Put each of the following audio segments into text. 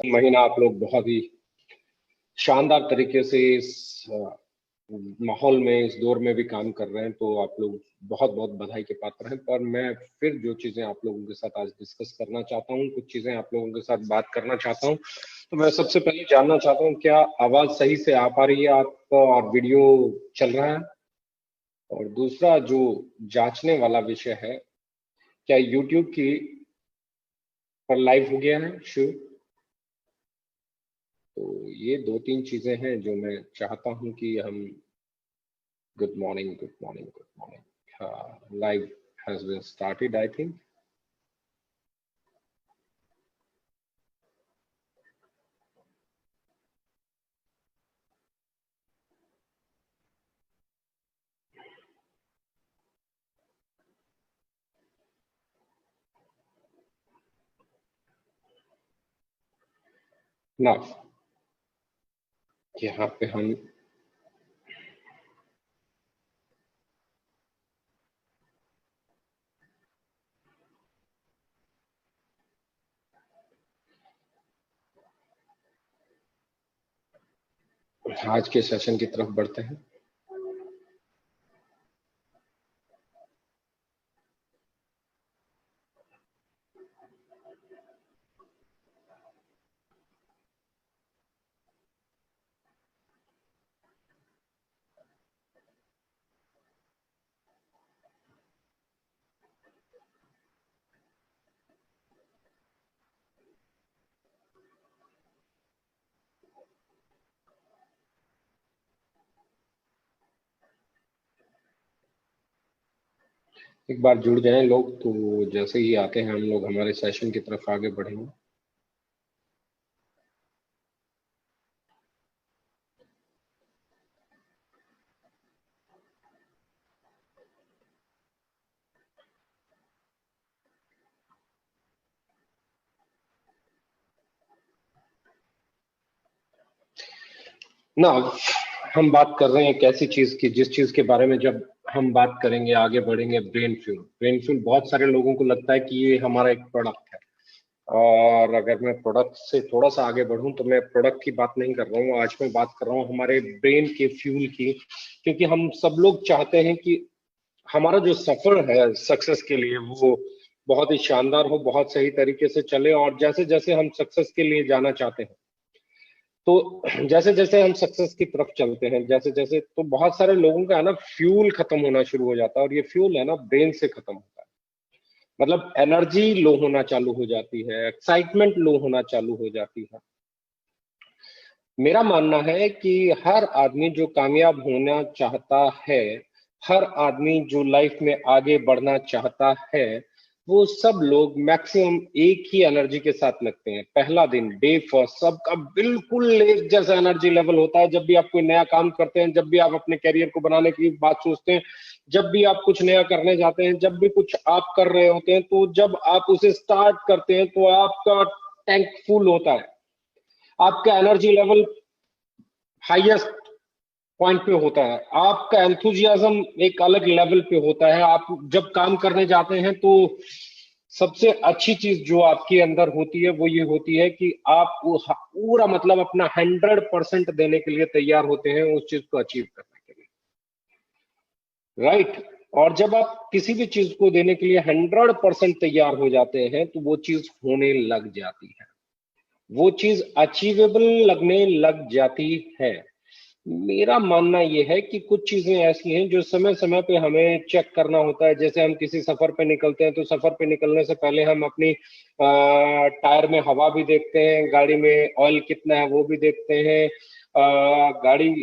महीना आप लोग बहुत ही शानदार तरीके से इस माहौल में, इस दौर में भी काम कर रहे हैं, तो आप लोग बहुत बहुत बधाई के पात्र हैं। पर मैं फिर जो चीजें आप लोगों के साथ आज डिस्कस करना चाहता हूँ, कुछ चीजें आप लोगों के साथ बात करना चाहता हूँ। तो मैं सबसे पहले जानना चाहता हूँ, क्या आवाज सही से आ पा रही है आपको और वीडियो चल रहा है? और दूसरा जो जांचने वाला विषय है, क्या यूट्यूब की पर लाइव हो गया है शुरू? तो ये दो तीन चीजें हैं जो मैं चाहता हूं कि हम good morning, good morning, good morning. Live has been started, I think. ना यहाँ पे हम आज के सेशन की तरफ बढ़ते हैं। एक बार जुड़ जाएं लोग, तो जैसे ही आते हैं हम लोग हमारे सेशन की तरफ आगे बढ़ेंगे। ना हम बात कर रहे हैं एक ऐसी चीज की, जिस चीज के बारे में जब हम बात करेंगे, आगे बढ़ेंगे, ब्रेन फ्यूल। ब्रेन फ्यूल बहुत सारे लोगों को लगता है कि ये हमारा एक प्रोडक्ट है, और अगर मैं प्रोडक्ट से थोड़ा सा आगे बढ़ूं तो मैं प्रोडक्ट की बात नहीं कर रहा हूँ। आज मैं बात कर रहा हूँ हमारे ब्रेन के फ्यूल की, क्योंकि हम सब लोग चाहते हैं कि हमारा जो सफर है सक्सेस के लिए वो बहुत ही शानदार हो, बहुत सही तरीके से चले। और जैसे जैसे हम सक्सेस के लिए जाना चाहते हैं, तो जैसे जैसे हम सक्सेस की तरफ चलते हैं, जैसे जैसे, तो बहुत सारे लोगों का है ना फ्यूल खत्म होना शुरू हो जाता है। और ये फ्यूल है ना ब्रेन से खत्म होता है। मतलब एनर्जी लो होना चालू हो जाती है, एक्साइटमेंट लो होना चालू हो जाती है। मेरा मानना है कि हर आदमी जो कामयाब होना चाहता है, हर आदमी जो लाइफ में आगे बढ़ना चाहता है, वो सब लोग मैक्सिमम एक ही एनर्जी के साथ लगते हैं। पहला दिन, डे फर्स्ट, सबका बिल्कुल एक जैसा एनर्जी लेवल होता है। जब भी आप कोई नया काम करते हैं, जब भी आप अपने करियर को बनाने की बात सोचते हैं, जब भी आप कुछ नया करने जाते हैं, जब भी कुछ आप कर रहे होते हैं, तो जब आप उसे स्टार्ट करते हैं तो आपका टैंक फुल होता है, आपका एनर्जी लेवल हाईएस्ट पॉइंट पे होता है, आपका एंथुजियाज्म एक अलग लेवल पे होता है। आप जब काम करने जाते हैं तो सबसे अच्छी चीज जो आपके अंदर होती है वो ये होती है कि आप वो पूरा मतलब अपना 100% देने के लिए तैयार होते हैं उस चीज को अचीव करने के लिए, राइट? और जब आप किसी भी चीज को देने के लिए 100% तैयार हो जाते हैं, तो वो चीज होने लग जाती है, वो चीज अचीवेबल लगने लग जाती है। मेरा मानना यह है कि कुछ चीजें ऐसी हैं जो समय समय पे हमें चेक करना होता है। जैसे हम किसी सफर पे निकलते हैं, तो सफर पे निकलने से पहले हम अपनी टायर में हवा भी देखते हैं, गाड़ी में ऑयल कितना है वो भी देखते हैं। गाड़ी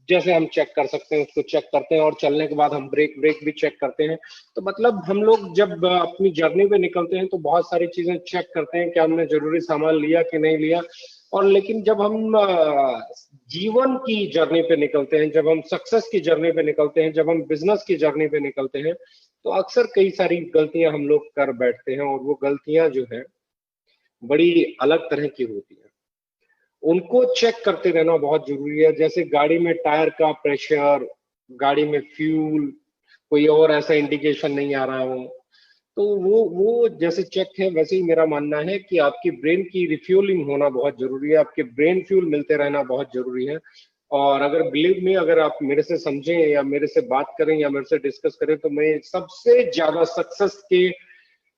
जैसे हम चेक कर सकते हैं उसको चेक करते हैं, और चलने के बाद हम ब्रेक ब्रेक भी चेक करते हैं। तो मतलब हम लोग जब अपनी जर्नी पे निकलते हैं तो बहुत सारी चीजें चेक करते हैं कि हमने जरूरी सामान लिया कि नहीं लिया। और लेकिन जब हम जीवन की जर्नी पे निकलते हैं, जब हम सक्सेस की जर्नी पे निकलते हैं, जब हम बिजनेस की जर्नी पे निकलते हैं, तो अक्सर कई सारी गलतियां हम लोग कर बैठते हैं। और वो गलतियां जो है बड़ी अलग तरह की होती है, उनको चेक करते रहना बहुत जरूरी है। जैसे गाड़ी में टायर का प्रेशर, गाड़ी में फ्यूल, कोई और ऐसा इंडिकेशन नहीं आ रहा हो, तो वो जैसे चेक है, वैसे ही मेरा मानना है कि आपकी ब्रेन की रिफ्यूलिंग होना बहुत जरूरी है, आपके ब्रेन फ्यूल मिलते रहना बहुत जरूरी है। और अगर बिलीव में, अगर आप मेरे से समझें या मेरे से बात करें या मेरे से डिस्कस करें, तो मैं सबसे ज्यादा सक्सेस के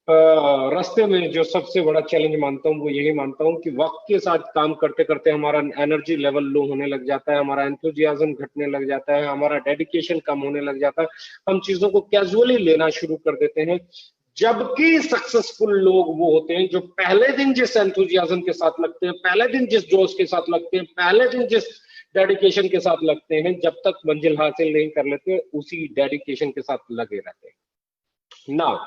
रास्ते में जो सबसे बड़ा चैलेंज मानता हूँ वो यही मानता हूँ कि वक्त के साथ काम करते करते हमारा एनर्जी लेवल लो होने लग जाता है, हमारा एंथुजियाज्म घटने लग जाता है, हमारा डेडिकेशन कम होने लग जाता है, हम चीजों को कैजुअली लेना शुरू कर देते हैं। जबकि सक्सेसफुल लोग वो होते हैं जो पहले दिन जिस एंथुजियाज्म के साथ लगते हैं, पहले दिन जिस जोश के साथ लगते हैं, पहले दिन जिस डेडिकेशन के साथ लगते हैं, जब तक मंजिल हासिल नहीं कर लेते उसी डेडिकेशन के साथ लगे रहते हैं। नाउ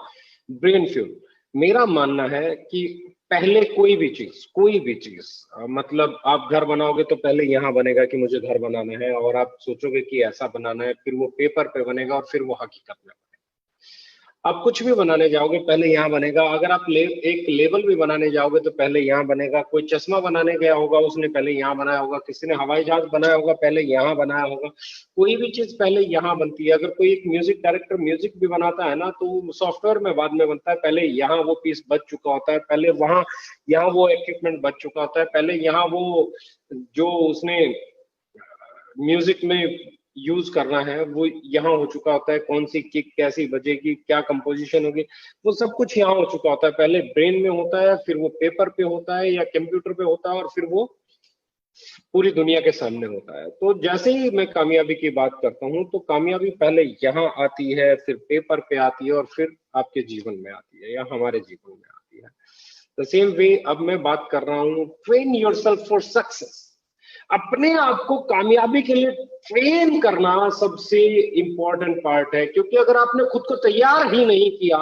ब्रेन फ्यूल, मेरा मानना है कि पहले कोई भी चीज मतलब आप घर बनाओगे तो पहले यहाँ बनेगा कि मुझे घर बनाना है, और आप सोचोगे कि ऐसा बनाना है, फिर वो पेपर पे बनेगा और फिर वो हकीकत में। आप कुछ भी बनाने जाओगे पहले यहाँ बनेगा। अगर आप एक लेबल भी बनाने जाओगे तो पहले यहाँ बनेगा। कोई चश्मा बनाने गया होगा, उसने पहले यहाँ बनाया होगा। किसी ने हवाई जहाज बनाया होगा, पहले यहाँ बनाया होगा। कोई भी चीज पहले यहाँ बनती है। अगर कोई एक म्यूजिक डायरेक्टर म्यूजिक भी बनाता है ना, तो सॉफ्टवेयर में बाद में बनता है, पहले यहाँ वो पीस बच चुका होता है, पहले वहां यहाँ वो इक्विपमेंट बच चुका होता है, पहले यहाँ वो जो उसने म्यूजिक में यूज करना है वो यहाँ हो चुका होता है। कौन सी किक कैसी बजेगी, क्या कंपोजिशन होगी, वो सब कुछ यहाँ हो चुका होता है। पहले ब्रेन में होता है, फिर वो पेपर पे होता है या कंप्यूटर पे होता है, और फिर वो पूरी दुनिया के सामने होता है। तो जैसे ही मैं कामयाबी की बात करता हूँ, तो कामयाबी पहले यहाँ आती है, फिर पेपर पे आती है, और फिर आपके जीवन में आती है या हमारे जीवन में आती है। द सेम वे अब मैं बात कर रहा हूँ, ट्रेन योरसेल्फ फॉर सक्सेस। अपने आप को कामयाबी के लिए ट्रेन करना सबसे इंपॉर्टेंट पार्ट है, क्योंकि अगर आपने खुद को तैयार ही नहीं किया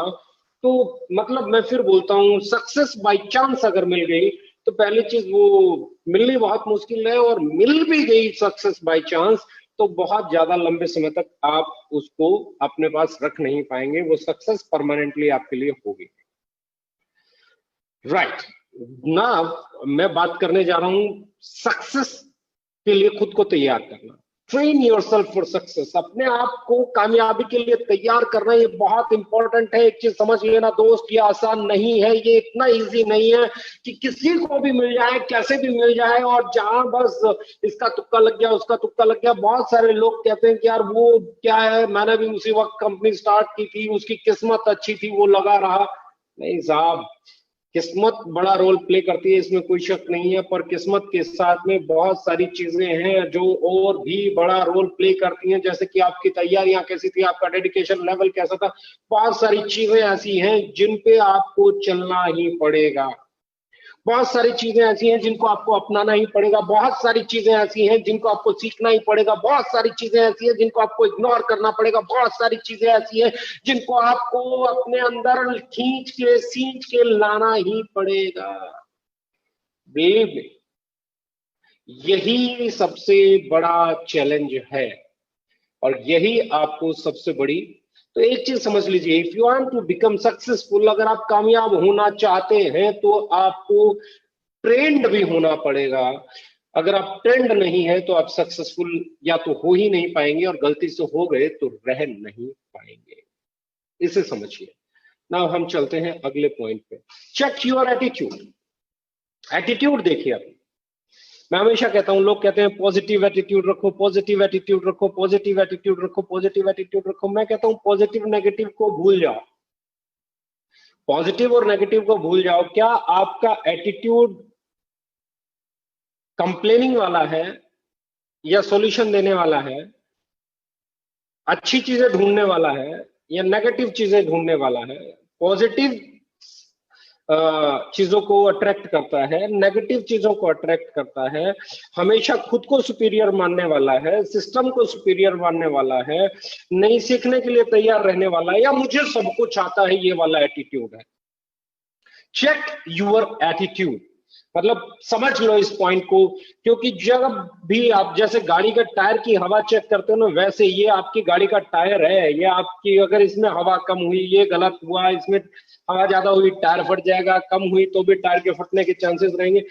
तो मतलब मैं फिर बोलता हूँ, सक्सेस बाय चांस अगर मिल गई तो पहली चीज वो मिलनी बहुत मुश्किल है, और मिल भी गई सक्सेस बाय चांस तो बहुत ज्यादा लंबे समय तक आप उसको अपने पास रख नहीं पाएंगे। वो सक्सेस परमानेंटली आपके लिए होगी। राइट ना, मैं बात करने जा रहा हूं सक्सेस के लिए खुद को तैयार करना। ट्रेन योरसेल्फ फॉर सक्सेस, अपने आप को कामयाबी के लिए तैयार करना, ये बहुत इंपॉर्टेंट है। एक चीज समझ लेना दोस्त, ये आसान नहीं है, ये इतना इजी नहीं है कि किसी को भी मिल जाए, कैसे भी मिल जाए, और जहां बस इसका तुक्का लग गया, उसका तुक्का लग गया। बहुत सारे लोग कहते हैं कि यार वो क्या है, मैंने भी उसी वक्त कंपनी स्टार्ट की थी, उसकी किस्मत अच्छी थी, वो लगा रहा। नहीं साहब, किस्मत बड़ा रोल प्ले करती है, इसमें कोई शक नहीं है, पर किस्मत के साथ में बहुत सारी चीजें हैं जो और भी बड़ा रोल प्ले करती हैं। जैसे कि आपकी तैयारियां कैसी थी, आपका डेडिकेशन लेवल कैसा था, बहुत सारी चीजें ऐसी हैं जिन पे आपको चलना ही पड़ेगा। बहुत सारी चीजें ऐसी हैं जिनको आपको अपनाना ही पड़ेगा। बहुत सारी चीजें ऐसी हैं जिनको आपको सीखना ही पड़ेगा। बहुत सारी चीजें ऐसी हैं जिनको आपको इग्नोर करना पड़ेगा। बहुत सारी चीजें ऐसी हैं जिनको आपको अपने अंदर खींच के सींच के लाना ही पड़ेगा। बिलीव, यही सबसे बड़ा चैलेंज है, और यही आपको सबसे बड़ी। तो एक चीज समझ लीजिए, if you want to become successful, अगर आप कामयाब होना चाहते हैं तो आपको ट्रेंड भी होना पड़ेगा। अगर आप ट्रेंड नहीं है तो आप सक्सेसफुल या तो हो ही नहीं पाएंगे, और गलती से हो गए तो रह नहीं पाएंगे। इसे समझिए। नाउ हम चलते हैं अगले पॉइंट पे। Check your attitude. एटीट्यूड देखिए, आप, मैं हमेशा कहता हूं, लोग कहते हैं पॉजिटिव एटीट्यूड रखो, पॉजिटिव एटीट्यूड रखो, पॉजिटिव एटीट्यूड रखो, पॉजिटिव एटीट्यूड रखो। मैं कहता हूं पॉजिटिव नेगेटिव को भूल जाओ। पॉजिटिव और नेगेटिव को भूल जाओ। क्या आपका एटीट्यूड कंप्लेनिंग वाला है या सॉल्यूशन देने वाला है, अच्छी चीजें ढूंढने वाला है या नेगेटिव चीजें ढूंढने वाला है? पॉजिटिव चीजों को अट्रैक्ट करता है, नेगेटिव चीजों को अट्रैक्ट करता है, हमेशा खुद को सुपीरियर मानने वाला है, सिस्टम को सुपीरियर मानने वाला है, नहीं सीखने के लिए तैयार रहने वाला है, या मुझे सब कुछ आता है, ये वाला एटीट्यूड है। Check your attitude. मतलब समझ लो इस पॉइंट को, क्योंकि जब भी आप जैसे गाड़ी का टायर की हवा चेक करते हो ना, वैसे ये आपकी गाड़ी का टायर है, ये आपकी अगर इसमें हवा कम हुई, ये गलत हुआ, इसमें हवा ज्यादा हुई टायर फट जाएगा, कम हुई तो भी टायर के फटने के चांसेस रहेंगे।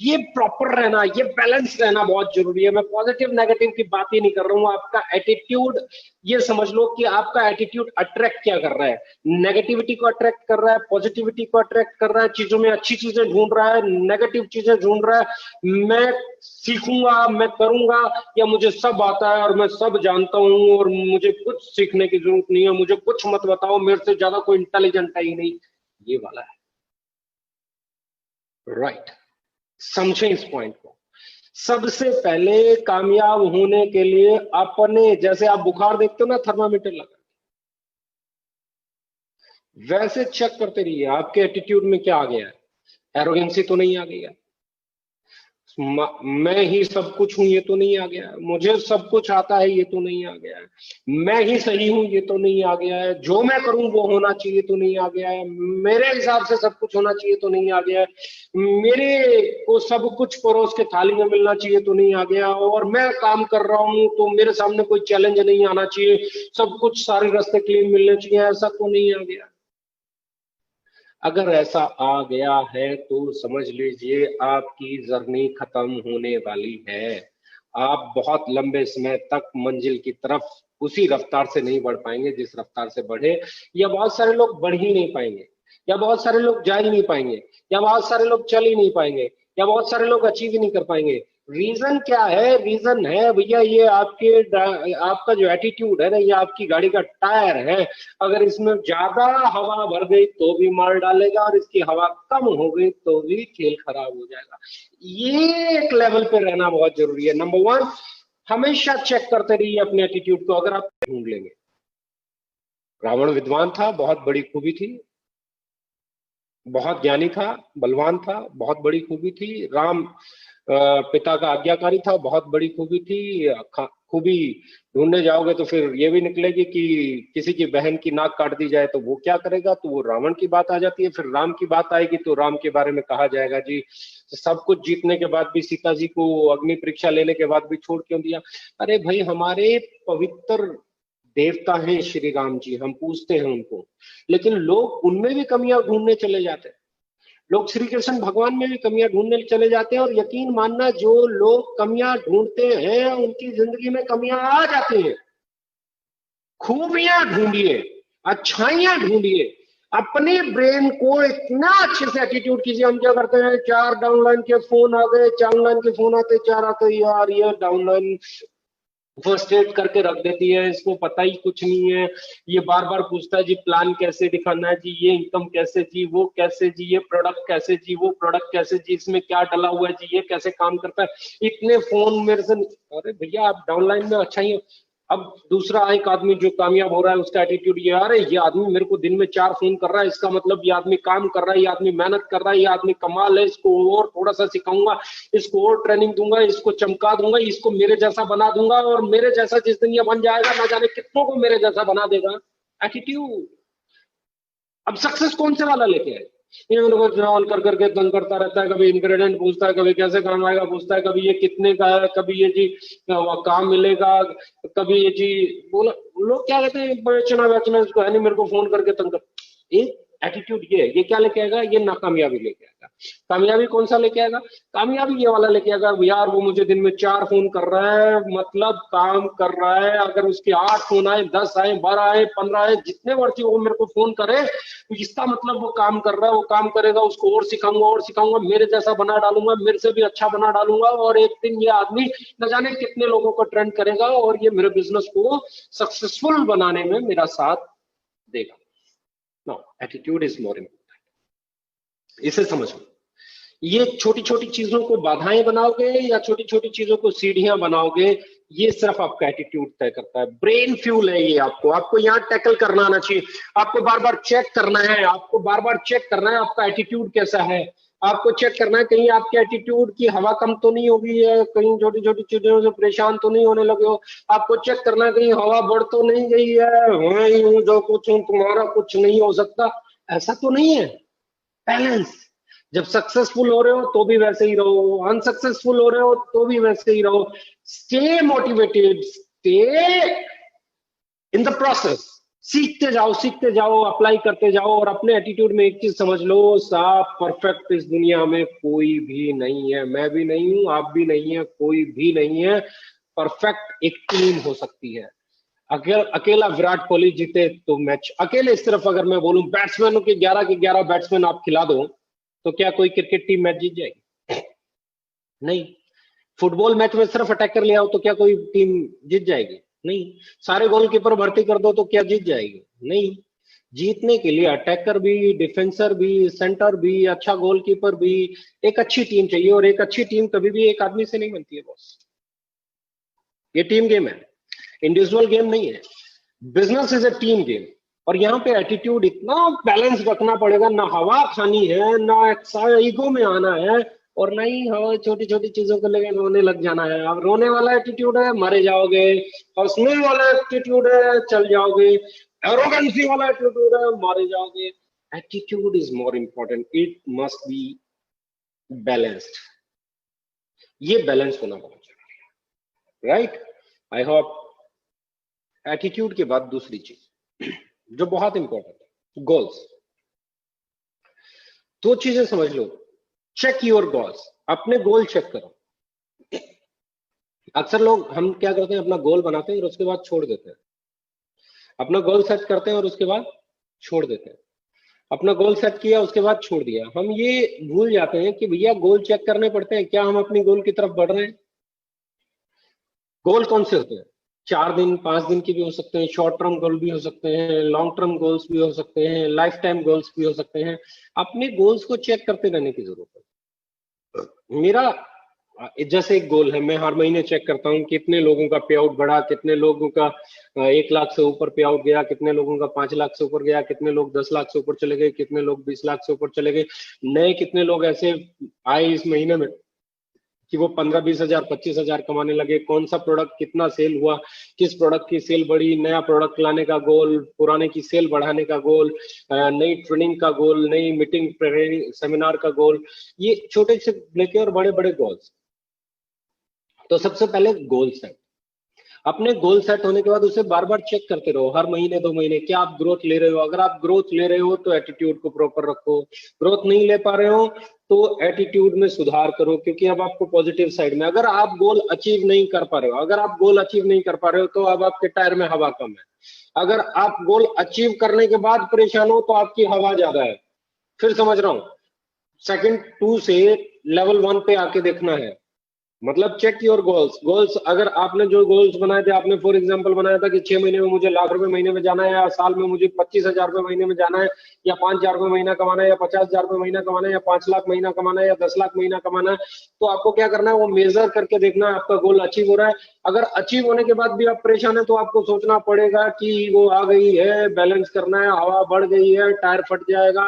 ये प्रॉपर रहना, ये बैलेंस रहना बहुत जरूरी है। मैं पॉजिटिव नेगेटिव की बात ही नहीं कर रहा हूँ, आपका एटीट्यूड, ये समझ लो कि आपका एटीट्यूड अट्रैक्ट क्या कर रहा है, नेगेटिविटी को अट्रैक्ट कर रहा है, पॉजिटिविटी को अट्रैक्ट कर रहा है, चीजों में अच्छी चीजें ढूंढ रहा है, नेगेटिव चीजें ढूंढ रहा है, मैं सीखूंगा, मैं करूंगा, या मुझे सब आता है और मैं सब जानता हूं और मुझे कुछ सीखने की जरूरत नहीं है, मुझे कुछ मत बताओ, मेरे से ज्यादा कोई इंटेलिजेंट है ही नहीं, ये वाला है। राइट, समझें इस पॉइंट को। सबसे पहले कामयाब होने के लिए अपने, जैसे आप बुखार देखते हो ना थर्मामीटर लगा, वैसे चेक करते रहिए आपके एटीट्यूड में क्या आ गया है। एरोगेंसी तो नहीं आ गई है, मैं ही सब कुछ हूं ये तो नहीं आ गया है, मुझे सब कुछ आता है ये तो नहीं आ गया है, मैं ही सही हूं ये तो नहीं आ गया है, जो मैं करूं वो होना चाहिए तो नहीं आ गया है, मेरे हिसाब से सब कुछ होना चाहिए तो नहीं आ गया है, मेरे को सब कुछ परोस के थाली में मिलना चाहिए तो नहीं आ गया, और मैं काम कर रहा हूं तो मेरे सामने कोई चैलेंज नहीं आना चाहिए, सब कुछ सारे रास्ते क्लीन मिलने चाहिए, ऐसा तो नहीं आ गया। अगर ऐसा आ गया है तो समझ लीजिए आपकी जर्नी खत्म होने वाली है। आप बहुत लंबे समय तक मंजिल की तरफ उसी रफ्तार से नहीं बढ़ पाएंगे जिस रफ्तार से बढ़े, या बहुत सारे लोग बढ़ ही नहीं पाएंगे, या बहुत सारे लोग जा ही नहीं पाएंगे, या बहुत सारे लोग चल ही नहीं पाएंगे, या बहुत सारे लोग अचीव ही नहीं कर पाएंगे। रीजन क्या है? रीजन है भैया ये आपका जो एटीट्यूड है ना, ये आपकी गाड़ी का टायर है। अगर इसमें ज्यादा हवा भर गई तो भी मार डालेगा, और इसकी हवा कम हो गई तो भी खेल खराब हो जाएगा। ये एक लेवल पे रहना बहुत जरूरी है। नंबर वन, हमेशा चेक करते रहिए अपने एटीट्यूड को। अगर आप ढूंढ लेंगे, रावण विद्वान था, बहुत बड़ी खूबी थी, बहुत ज्ञानी था, बलवान था, बहुत बड़ी खूबी थी। राम पिता का आज्ञाकारी था, बहुत बड़ी खूबी थी। खूबी ढूंढने जाओगे तो फिर ये भी निकलेगी कि किसी की बहन की नाक काट दी जाए तो वो क्या करेगा, तो वो रावण की बात आ जाती है। फिर राम की बात आएगी तो राम के बारे में कहा जाएगा जी सब कुछ जीतने के बाद भी सीता जी को अग्नि परीक्षा लेने के बाद भी छोड़ क्यों दिया। अरे भाई, हमारे पवित्र देवता हैं श्री राम जी, हम पूजते हैं उनको, लेकिन लोग उनमें भी कमियां ढूंढने चले जाते हैं। लोग श्री कृष्ण भगवान में भी कमियां ढूंढने चले जाते हैं, और यकीन मानना जो लोग कमियां ढूंढते हैं उनकी जिंदगी में कमियां आ जाती हैं। खूबियां ढूंढिए, अच्छाइयां ढूंढिए, अपने ब्रेन को इतना अच्छे से एटीट्यूड कीजिए। हम क्या करते हैं, चार डाउनलाइन के फोन आ गए, चार लाइन के फोन आते, चार आते, यार ये डाउनलाइन फर्स्ट एड करके रख देती है, इसको पता ही कुछ नहीं है, ये बार बार पूछता है जी प्लान कैसे दिखाना है जी, ये इनकम कैसे जी, वो कैसे जी, ये प्रोडक्ट कैसे जी, वो प्रोडक्ट कैसे जी, इसमें क्या डला हुआ है जी, ये कैसे काम करता है, इतने फोन मेरे से। अरे भैया आप डाउनलाइन में अच्छा ही। अब दूसरा एक आदमी जो कामयाब हो रहा है उसका एटीट्यूड ये, अरे ये आदमी मेरे को दिन में 4 फोन कर रहा है, इसका मतलब ये आदमी काम कर रहा है, ये आदमी मेहनत कर रहा है, ये आदमी कमाल है, इसको और थोड़ा सा सिखाऊंगा, इसको और ट्रेनिंग दूंगा, इसको चमका दूंगा, इसको मेरे जैसा बना दूंगा, और मेरे जैसा जिस दिन ये बन जाएगा ना जाने कितनों को मेरे जैसा बना देगा। एटीट्यूड। अब सक्सेस कौन से वाला लेके आए? ये मेरे को ऑन कर करके तंग करता रहता है, कभी इंग्रेडिएंट पूछता है, कभी कैसे काम आएगा पूछता है, कभी ये कितने का है, कभी ये जी काम मिलेगा, कभी ये जी बोला। लोग क्या कहते हैं, बेचना बेचना इसको है नहीं, मेरे को फोन करके तंग कर। एक एटीट्यूड ये क्या लेके आएगा? ये नाकामयाबी लेके आएगा। कामयाबी कौन सा लेके आएगा? कामयाबी ये वाला लेके आएगा, यार वो मुझे दिन में 4 फोन कर रहा है, मतलब काम कर रहा है, अगर उसके 8 फोन आए, 10 आए, 12 आए, 15 आए, जितने मर्जी वो मेरे को फोन करे, तो इसका मतलब वो काम कर रहा है, वो काम करेगा, उसको और सिखाऊंगा और सिखाऊंगा, मेरे जैसा बना डालूंगा, मेरे से भी अच्छा बना डालूंगा, और एक दिन ये आदमी न जाने कितने लोगों को ट्रेंड करेगा, और ये मेरे बिजनेस को सक्सेसफुल बनाने में मेरा साथ देगा। No, attitude is more important. इसे समझ लो। ये छोटी छोटी चीजों को बाधाएं बनाओगे या छोटी छोटी चीजों को सीढ़ियां बनाओगे, ये सिर्फ आपका एटीट्यूड तय करता है। ब्रेन फ्यूल है ये, आपको यहाँ टैकल करना आना चाहिए। आपको बार बार चेक करना है, आपको बार बार चेक करना है आपका एटीट्यूड कैसा है। आपको चेक करना है कहीं आपके एटीट्यूड की हवा कम तो नहीं होगी है, कहीं छोटी छोटी चीजों से परेशान तो नहीं होने लगे हो। आपको चेक करना है कहीं हवा बढ़ तो नहीं गई है, वही हूँ जो कुछ हूँ, तुम्हारा कुछ नहीं हो सकता, ऐसा तो नहीं है। बैलेंस, जब सक्सेसफुल हो रहे हो तो भी वैसे ही रहो, अनसक्सेसफुल हो रहे हो तो भी वैसे ही रहो। Stay motivated, stay in the process, सीखते जाओ, अप्लाई करते जाओ। और अपने एटीट्यूड में एक चीज समझ लो, साफ परफेक्ट इस दुनिया में कोई भी नहीं है। मैं भी नहीं हूं, आप भी नहीं है, कोई भी नहीं है। परफेक्ट एक टीम हो सकती है। अगर अकेला विराट कोहली जीते तो मैच, अकेले सिर्फ अगर मैं बोलूं बैट्समैनों के 11 के 11 बैट्समैन आप खिला दो तो क्या कोई क्रिकेट टीम मैच जीत जाएगी? नहीं। फुटबॉल मैच में सिर्फ अटैकर ले आओ तो क्या कोई टीम जीत जाएगी? नहीं। सारे गोलकीपर भर्ती कर दो तो क्या जीत जाएगी? नहीं। जीतने के लिए अटैकर भी, डिफेंसर भी, सेंटर भी, अच्छा गोलकीपर भी, एक अच्छी टीम चाहिए। और एक अच्छी टीम कभी भी एक आदमी से नहीं बनती है बॉस। ये टीम गेम है, इंडिविजुअल गेम नहीं है। Business is a team game. और यहाँ पे एटीट्यूड इतना बैलेंस रखना पड़ेगा, ना हवा खानी है, ना ईगो में आना है, और ना ही हवा छोटी छोटी चीजों को लेकर रोने लग जाना है। अब रोने वाला एटीट्यूड है मरे जाओगे, हंसने वाला एटीट्यूड है चल जाओगे, एरोगेंसी वाला एटीट्यूड है मारे जाओगे। Attitude is more important, it must be balanced. ये बैलेंस होना बहुत जरूरी है, राइट? I hope. एटीट्यूड के बाद दूसरी चीज जो बहुत इंपॉर्टेंट है, गोल्स। दो चीजें समझ लो, चेक योर गोल्स। अपने गोल चेक करो। अक्सर लोग, हम क्या करते हैं, अपना गोल बनाते हैं और उसके बाद छोड़ देते हैं। अपना गोल सेट करते हैं और उसके बाद छोड़ देते हैं। अपना गोल सेट किया उसके बाद छोड़ दिया। हम ये भूल जाते हैं कि भैया गोल चेक करने पड़ते हैं, क्या हम अपनी गोल की तरफ बढ़ रहे हैं? गोल कौन से होते हैं? 4 दिन 5 दिन के भी हो सकते हैं, शॉर्ट टर्म गोल भी हो सकते हैं, लॉन्ग टर्म गोल्स भी हो सकते हैं, लाइफ टाइम गोल्स भी हो सकते हैं। अपने गोल्स को चेक करते रहने की जरूरत है। मेरा जैसे एक गोल है, मैं हर महीने चेक करता हूँ कितने लोगों का पे आउट बढ़ा, कितने लोगों का 1 लाख से ऊपर पे आउट गया, कितने लोगों का 5 लाख से ऊपर गया, कितने लोग 10 लाख से ऊपर चले गए, कितने लोग 20 लाख से ऊपर चले गए, नए कितने लोग ऐसे आए इस महीने में कि वो 15-20 हजार 25 हजार कमाने लगे, कौन सा प्रोडक्ट कितना सेल हुआ, किस प्रोडक्ट की सेल बढ़ी, नया प्रोडक्ट लाने का गोल, पुराने की सेल बढ़ाने का गोल, नई ट्रेनिंग का गोल, नई मीटिंग सेमिनार का गोल। ये छोटे से लेके और बड़े बड़े गोल्स। तो सबसे पहले गोल सेट। अपने गोल सेट होने के बाद उसे बार बार चेक करते रहो, हर महीने 2 महीने, क्या आप ग्रोथ ले रहे हो? अगर आप ग्रोथ ले रहे हो तो एटीट्यूड को प्रॉपर रखो। ग्रोथ नहीं ले पा रहे हो तो एटीट्यूड में सुधार करो, क्योंकि अब आपको पॉजिटिव साइड में, अगर आप गोल अचीव नहीं कर पा रहे हो, अगर आप गोल अचीव नहीं कर पा रहे हो तो अब आपके टायर में हवा कम है। अगर आप गोल अचीव करने के बाद परेशान हो तो आपकी हवा ज्यादा है। फिर समझ रहा हूं, सेकंड 2 से लेवल 1 पे आके देखना है। मतलब चेक योर गोल्स। गोल्स, अगर आपने जो गोल्स बनाए थे, आपने फॉर एग्जांपल बनाया था कि 6 महीने में मुझे ₹1,00,000 महीने में जाना है, या साल में मुझे ₹25,000 महीने में जाना है, या ₹5,000 महीना कमाना है, या ₹50,000 महीना कमाना है, या 5 लाख महीना कमाना है, या 10 लाख महीना कमाना है, तो आपको क्या करना है, वो मेजर करके देखना है आपका गोल अचीव हो रहा है। अगर अचीव होने के बाद भी आप परेशान है तो आपको सोचना पड़ेगा कि वो आ गई है, बैलेंस करना है, हवा बढ़ गई है, टायर फट जाएगा,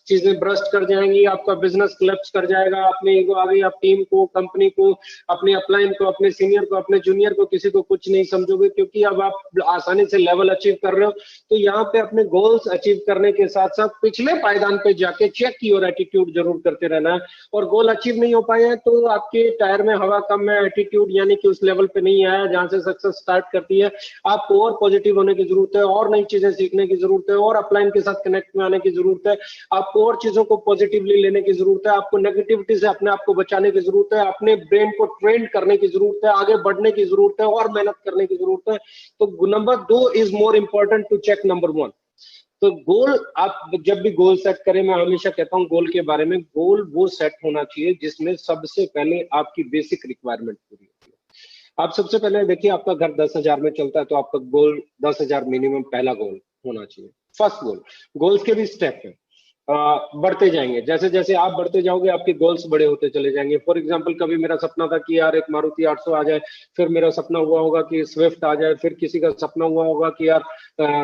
चीजें ब्रस्ट कर जाएंगी, आपका बिजनेस क्लैप्स कर जाएगा, अपने ईगो आ गई, आप टीम को, कंपनी को, अपने अपलाइन को, अपने सीनियर को, अपने जूनियर को, किसी को कुछ नहीं समझोगे, क्योंकि अब आप आसानी से लेवल अचीव कर रहे हो। तो यहाँ पे अपने गोल्स अचीव करने के साथ साथ पिछले पायदान पे जाके चेक की और एटीट्यूड जरूर करते रहना है। और गोल अचीव नहीं हो पाए हैं तो आपके टायर में हवा कम है, एटीट्यूड यानी कि उस लेवल पे नहीं आया जहां से सक्सेस स्टार्ट करती है। आपको और पॉजिटिव होने की जरूरत है, और नई चीजें सीखने की जरूरत है, और अपलाइन के साथ कनेक्ट में आने की जरूरत है, आपको और चीजों को पॉजिटिवली लेने की जरूरत है, आपको नेगेटिविटी से अपने आप को बचाने की जरूरत है, अपने ब्रेन को ट्रेन करने की जरूरत है, आगे बढ़ने की जरूरत है, और मेहनत करने की जरूरत है। तो number 2 is more important to check number 1। तो गोल, आप जब भी गोल सेट करें, मैं हमेशा कहता हूं गोल के बारे में, गोल वो सेट होना चाहिए जिसमें सबसे पहले आपकी बेसिक रिक्वायरमेंट पूरी होती है। आप सबसे पहले देखिए, आपका घर 10,000 में चलता है तो आपका गोल 10,000 मिनिमम पहला गोल होना चाहिए, फर्स्ट गोल। गोल्स के भी स्टेप है, बढ़ते जाएंगे, जैसे जैसे आप बढ़ते जाओगे आपके गोल्स बड़े होते चले जाएंगे। फॉर एग्जांपल, कभी मेरा सपना था कि यार एक मारुति 800 आ जाए, फिर मेरा सपना हुआ होगा कि स्विफ्ट आ जाए, फिर किसी का सपना हुआ होगा कि यार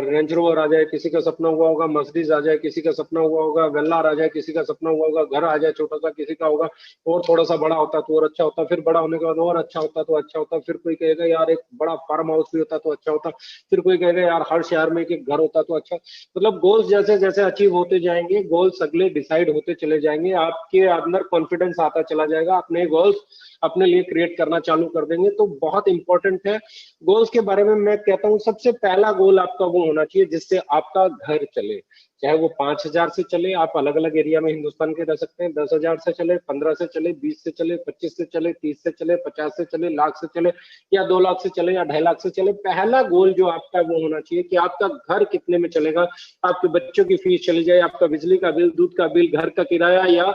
रेंज रोवर आ जाए, किसी का सपना हुआ होगा मर्सिडीज आ जाए, किसी का सपना हुआ होगा वेल्लार आ जाए, किसी का सपना हुआ होगा घर आ जाए छोटा सा, किसी का होगा और थोड़ा सा बड़ा होता तो और अच्छा होता, फिर बड़ा होने के बाद और अच्छा होता तो अच्छा होता, फिर कोई कहेगा यार एक बड़ा फार्म हाउस भी होता तो अच्छा होता, फिर कोई कहेगा यार हर शहर में एक घर होता तो अच्छा। मतलब गोल्स जैसे जैसे अचीव होते जाएंगे, गोल्स अगले डिसाइड होते चले जाएंगे, आपके अंदर कॉन्फिडेंस आता चला जाएगा, अपने गोल्स अपने लिए क्रिएट करना चालू कर देंगे। तो बहुत इंपॉर्टेंट है गोल्स के बारे में। मैं कहता हूँ सबसे पहला गोल आपका वो होना चाहिए जिससे आपका घर चले, चाहे वो 5,000 से चले, आप अलग अलग एरिया में हिंदुस्तान के रह सकते हैं, 10,000 से चले, 15 से चले, 20 से चले, 25 से चले, 30 से चले, 50 से चले, लाख से चले, या 2 लाख से चले, या 2.5 लाख से चले। पहला गोल जो आपका वो होना चाहिए कि आपका घर कितने में चलेगा, आपके बच्चों की फीस चली जाए, आपका बिजली का बिल, दूध का बिल, घर का किराया, या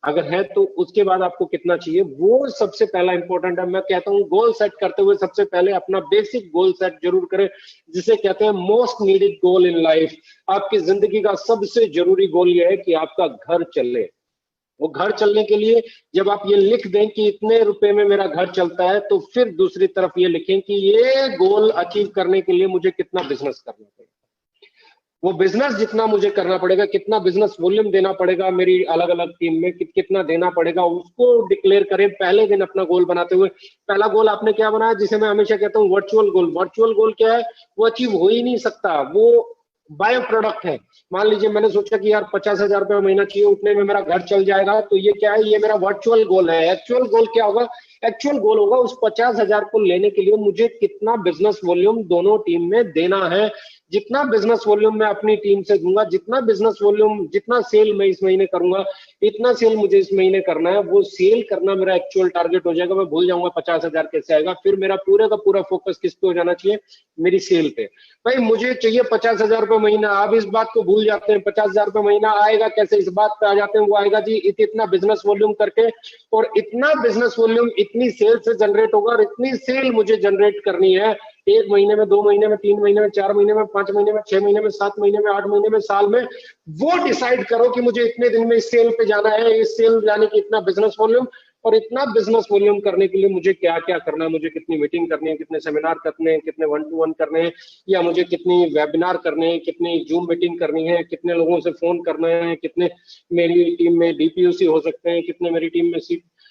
अगर है तो उसके बाद आपको कितना चाहिए, वो सबसे पहला इंपॉर्टेंट है। मैं कहता हूँ गोल सेट करते हुए सबसे पहले अपना बेसिक गोल सेट जरूर करें, जिसे कहते हैं most needed goal in life. आपकी जिंदगी का सबसे जरूरी गोल यह है कि आपका घर चले। वो घर चलने के लिए जब आप ये लिख दें कि इतने रुपए में मेरा घर चलता है, तो फिर दूसरी तरफ ये लिखें कि ये गोल अचीव करने के लिए मुझे कितना बिजनेस करना पड़ेगा, वो बिजनेस जितना मुझे करना पड़ेगा, कितना बिजनेस वॉल्यूम देना पड़ेगा मेरी अलग अलग टीम में, कितना देना पड़ेगा, उसको डिक्लेयर करें पहले दिन अपना गोल बनाते हुए। पहला गोल आपने क्या बनाया, जिसे मैं हमेशा कहता हूँ वर्चुअल गोल। वर्चुअल गोल क्या है, वो अचीव हो ही नहीं सकता, वो बायो प्रोडक्ट है। मान लीजिए मैंने सोचा कि यार 50,000 रुपये महीना चाहिए, उतने में मेरा घर चल जाएगा, तो ये क्या है, ये मेरा वर्चुअल गोल है। एक्चुअल गोल क्या होगा, एक्चुअल गोल होगा उस 50,000 को लेने के लिए मुझे कितना बिजनेस वॉल्यूम दोनों टीम में देना है। जितना बिजनेस वॉल्यूम मैं अपनी टीम से दूंगा, जितना बिजनेस वॉल्यूम, जितना सेल मैं इस महीने करूंगा, इतना सेल मुझे इस महीने करना है। वो सेल करना मेरा एक्चुअल टारगेट हो जाएगा। मैं भूल जाऊंगा 50,000 कैसे आएगा, फिर मेरा पूरे का पूरा फोकस किस पे हो जाना चाहिए, मेरी सेल पे। भाई मुझे चाहिए 50,000 रुपये महीना, आप इस बात को भूल जाते हैं। 50,000 रुपये महीना आएगा कैसे, इस बात पे आ जाते हैं। वो आएगा जी इतना बिजनेस वॉल्यूम करके, और इतना बिजनेस वॉल्यूम इतनी सेल से जनरेट होगा, और इतनी सेल मुझे जनरेट करनी है 1 महीने में, 2 महीने में, 3 महीने में, 4 महीने में, 5 महीने में, 6 महीने में, 7 महीने में, 8 महीने में, साल में। वो डिसाइड करो कि मुझे इतने दिन में इस सेल पे जाना है, इस सेल जाने की इतना बिजनेस वॉल्यूम, और इतना बिजनेस वॉल्यूम करने के लिए मुझे क्या क्या करना है, मुझे कितनी मीटिंग करनी है, कितने सेमिनार करने हैं, कितने 1-to-1 करने हैं, या मुझे कितनी वेबिनार करने हैं, कितनी जूम मीटिंग करनी है, कितने लोगों से फोन करना है, कितने मेरी टीम में डीपीयूसी हो सकते हैं, कितने मेरी टीम में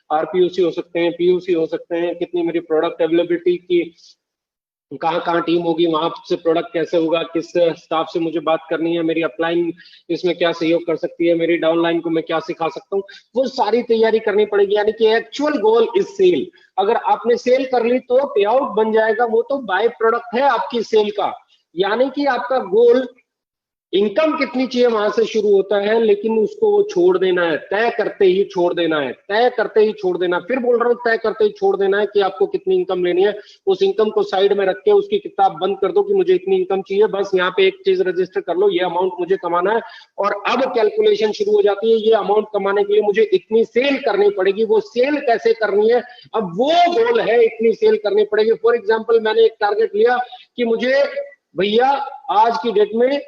आरपीयूसी हो सकते हैं, पीयूसी हो सकते हैं, कितनी मेरी प्रोडक्ट अवेलेबिलिटी की कहाँ कहाँ टीम होगी, वहां से प्रोडक्ट कैसे होगा, किस स्टाफ से मुझे बात करनी है, मेरी अपलाइन इसमें क्या सहयोग कर सकती है, मेरी डाउनलाइन को मैं क्या सिखा सकता हूँ, वो सारी तैयारी करनी पड़ेगी। यानी कि एक्चुअल गोल इज सेल। अगर आपने सेल कर ली तो पे आउट बन जाएगा, वो तो बाय प्रोडक्ट है आपकी सेल का। यानी कि आपका गोल इनकम कितनी चाहिए वहां से शुरू होता है, लेकिन उसको वो छोड़ देना है, तय करते ही छोड़ देना है, तय करते ही छोड़ देना। फिर बोल रहा हूँ तय करते ही छोड़ देना है कि आपको कितनी इनकम लेनी है। उस इनकम को साइड में रख के उसकी किताब बंद कर दो कि मुझे इतनी इनकम चाहिए, बस यहाँ पे एक चीज रजिस्टर कर लो, ये अमाउंट मुझे कमाना है। और अब कैलकुलेशन शुरू हो जाती है, ये अमाउंट कमाने के लिए मुझे इतनी सेल करनी पड़ेगी। वो सेल कैसे करनी है, अब वो गोल है, इतनी सेल करनी पड़ेगी। फॉर एग्जाम्पल मैंने एक टारगेट लिया कि मुझे भैया आज की डेट में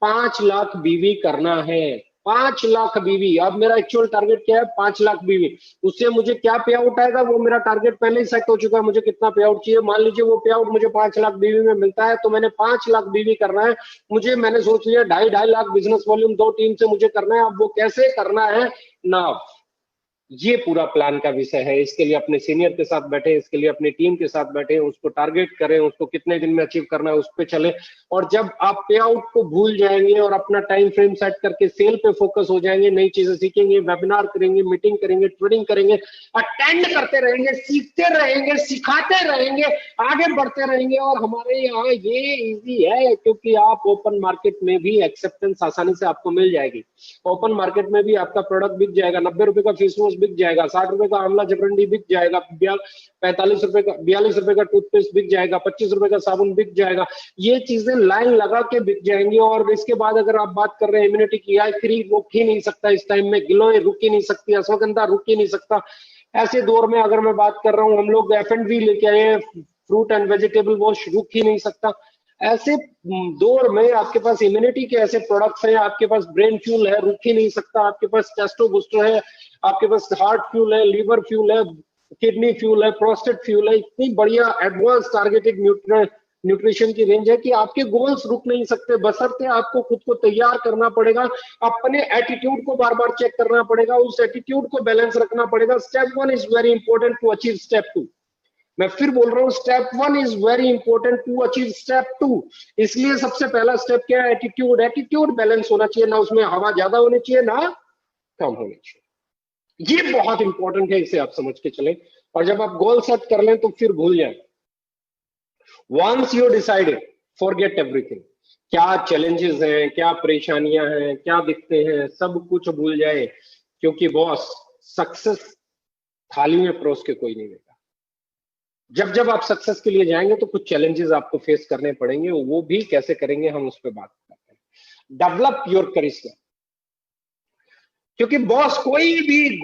5 लाख बीवी करना है, 5 लाख बीवी। अब मेरा एक्चुअल टारगेट क्या है, 5 लाख बीवी। उससे मुझे क्या पे आउट आएगा, वो मेरा टारगेट पहले ही सेट हो चुका है, मुझे कितना पे आउट चाहिए। मान लीजिए वो पे आउट मुझे 5 लाख बीवी में मिलता है, तो मैंने 5 लाख बीवी करना है। मैंने सोच लिया 2.5 लाख बिजनेस वॉल्यूम 2 टीम से मुझे करना है। अब वो कैसे करना है ना, ये पूरा प्लान का विषय है। इसके लिए अपने सीनियर के साथ बैठे, इसके लिए अपनी टीम के साथ बैठे, उसको टारगेट करें, उसको कितने दिन में अचीव करना है उस पर चले। और जब आप पे आउट को भूल जाएंगे और अपना टाइम फ्रेम सेट करके सेल पे फोकस हो जाएंगे, नई चीजें सीखेंगे, वेबिनार करेंगे, मीटिंग करेंगे, ट्रेनिंग करेंगे, अटेंड करते रहेंगे, सीखते रहेंगे, सिखाते रहेंगे, आगे बढ़ते रहेंगे। और हमारे यहाँ ये इजी है क्योंकि आप ओपन मार्केट में भी एक्सेप्टेंस आसानी से आपको मिल जाएगी। ओपन मार्केट में भी आपका प्रोडक्ट बिक जाएगा, 90 रुपए का फेस वॉश बिक जाएगा, 60 रुपए का आंवला जबरंडी बिक जाएगा, 45 रुपए का 42 रुपए का टूथपेस्ट बिक जाएगा, 25 रुपए का साबुन बिक जाएगा। ये चीजें लाइन लगा के बिक जाएंगी। और इसके बाद अगर आप बात कर रहे हैं इम्यूनिटी की, आई3 रुक ही नहीं सकता इस टाइम में, गिलोय रुक ही नहीं सकती, अश्वगंधा रुक ही नहीं सकता। ऐसे दौर में अगर मैं बात कर रहा हूँ, हम लोग F&B लेके आए हैं, फ्रूट एंड वेजिटेबल वॉश रुक ही नहीं सकता। ऐसे दौर में आपके पास इम्यूनिटी के ऐसे प्रोडक्ट्स हैं, आपके पास ब्रेन फ्यूल है, रुक ही नहीं सकता, आपके पास टेस्टो बूस्टर है, आपके पास हार्ट फ्यूल है, लीवर फ्यूल है, किडनी फ्यूल है, प्रोस्टेट फ्यूल है। इतनी बढ़िया एडवांस टारगेटेड न्यूट्रिशन की रेंज है कि आपके गोल्स रुक नहीं सकते। बशर्ते आपको खुद को तैयार करना पड़ेगा, अपने एटीट्यूड को बार बार चेक करना पड़ेगा, उस एटीट्यूड को बैलेंस रखना पड़ेगा। Step 1 is very important to achieve step 2। मैं फिर बोल रहा हूँ, step 1 is very important to achieve step 2। इसलिए सबसे पहला स्टेप क्या है? एटीट्यूड। एटीट्यूड बैलेंस होना चाहिए, ना उसमें हवा ज्यादा होनी चाहिए ना कम होनी चाहिए। ये बहुत इंपॉर्टेंट है, इसे आप समझ के चलें। और जब आप गोल सेट कर लें तो फिर भूल जाए। Once you decided, forget everything. क्या चैलेंजेस हैं, क्या परेशानियां हैं, क्या दिखते हैं, सब कुछ भूल जाए, क्योंकि बॉस सक्सेस थाली में परोस के कोई नहीं देता। जब जब आप सक्सेस के लिए जाएंगे तो कुछ चैलेंजेस आपको फेस करने पड़ेंगे, वो भी कैसे करेंगे हम उस पर बात करते हैं। डेवलप योर करिश्मा। क्योंकि बॉस कोई भी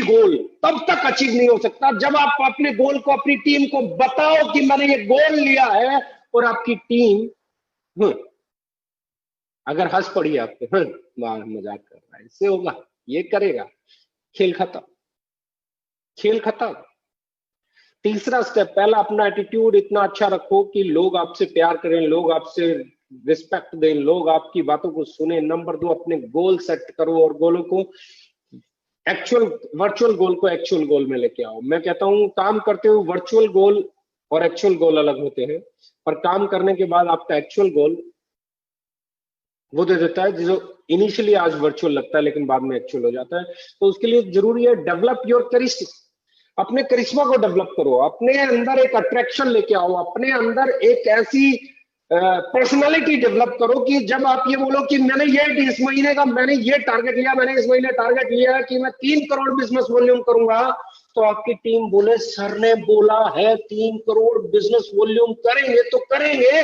गोल तब तक अचीव नहीं हो सकता जब आप अपने गोल को अपनी टीम को बताओ कि मैंने ये गोल लिया है, और आपकी टीम अगर हंस पड़ी आप पे, वाह मजाक कर रहा है, इससे होगा, ये करेगा, खेल खत्म, खेल खत्म। तीसरा स्टेप, पहला अपना एटीट्यूड इतना अच्छा रखो कि लोग आपसे प्यार करें, लोग आपसे रिस्पेक्ट दें, लोग आपकी बातों को सुने। नंबर 2, अपने गोल सेट करो और गोलों को वर्चुअल गोल को एक्चुअल गोल में लेके आओ। मैं कहता हूं काम करते हुए वर्चुअल गोल और एक्चुअल गोल अलग होते हैं, पर काम करने के बाद आपका एक्चुअल गोल वो दे देता है जो इनिशियली आज वर्चुअल लगता है लेकिन बाद में एक्चुअल हो जाता है। तो उसके लिए जरूरी है डेवलप योर करिश्मा। अपने करिश्मा को डेवलप करो, अपने अंदर एक अट्रैक्शन लेके आओ, अपने अंदर एक ऐसी पर्सनालिटी डेवलप करो कि जब आप ये बोलो कि मैंने ये इस महीने का मैंने ये टारगेट लिया, मैंने इस महीने टारगेट लिया कि मैं 3 करोड़ बिजनेस वॉल्यूम करूंगा, तो आपकी टीम बोले सर ने बोला है 3 करोड़ बिजनेस वॉल्यूम करेंगे तो करेंगे,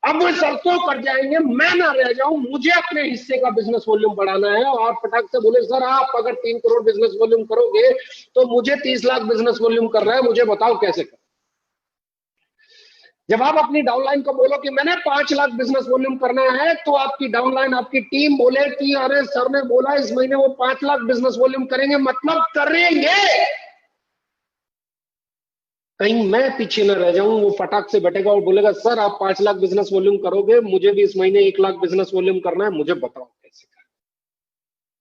अब सर तो कर जाएंगे, मैं ना रह जाऊं, मुझे अपने हिस्से का बिजनेस वॉल्यूम बढ़ाना है। और फटाक से बोले सर आप अगर 3 करोड़ बिजनेस वॉल्यूम करोगे तो मुझे 30 लाख बिजनेस वॉल्यूम कर रहा है, मुझे बताओ कैसे कर। जब आप अपनी डाउनलाइन को बोलो कि मैंने 5 लाख बिजनेस वॉल्यूम करना है, तो आपकी डाउनलाइन आपकी टीम बोले कि अरे सर ने बोला इस महीने वो 5 लाख बिजनेस वॉल्यूम करेंगे, मतलब करेंगे। कहीं मैं पीछे न रह जाऊं, वो फटाक से बैठेगा और बोलेगा सर आप 5 लाख बिजनेस वॉल्यूम करोगे, मुझे भी इस महीने 1 लाख बिजनेस वॉल्यूम करना है, मुझे बताओ कैसे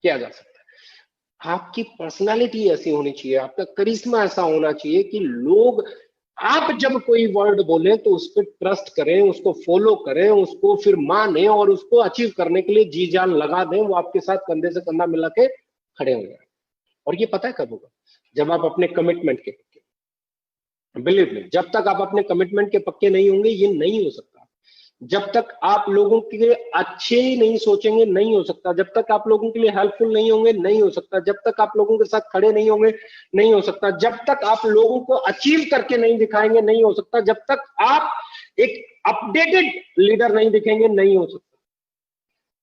किया जा सकता है। आपकी पर्सनालिटी ऐसी होनी चाहिए, आपका करिश्मा ऐसा होना चाहिए कि लोग आप जब कोई वर्ड बोले तो उस पर ट्रस्ट करें, उसको फॉलो करें, उसको फिर माने और उसको अचीव करने के लिए जी जान लगा दें, वो आपके साथ कंधे से कंधा मिला के खड़े हो जाए। और ये पता है कब होगा? जब आप अपने कमिटमेंट के पक्के, बिलीव मी, जब तक आप अपने कमिटमेंट के पक्के नहीं होंगे ये नहीं हो सकता। जब तक आप लोगों के लिए अच्छे नहीं सोचेंगे नहीं हो सकता, जब तक आप लोगों के लिए हेल्पफुल नहीं होंगे नहीं हो सकता, जब तक आप लोगों के साथ खड़े नहीं होंगे नहीं हो सकता, जब तक आप लोगों को अचीव करके नहीं दिखाएंगे नहीं हो सकता, जब तक आप एक अपडेटेड लीडर नहीं दिखेंगे नहीं हो सकता।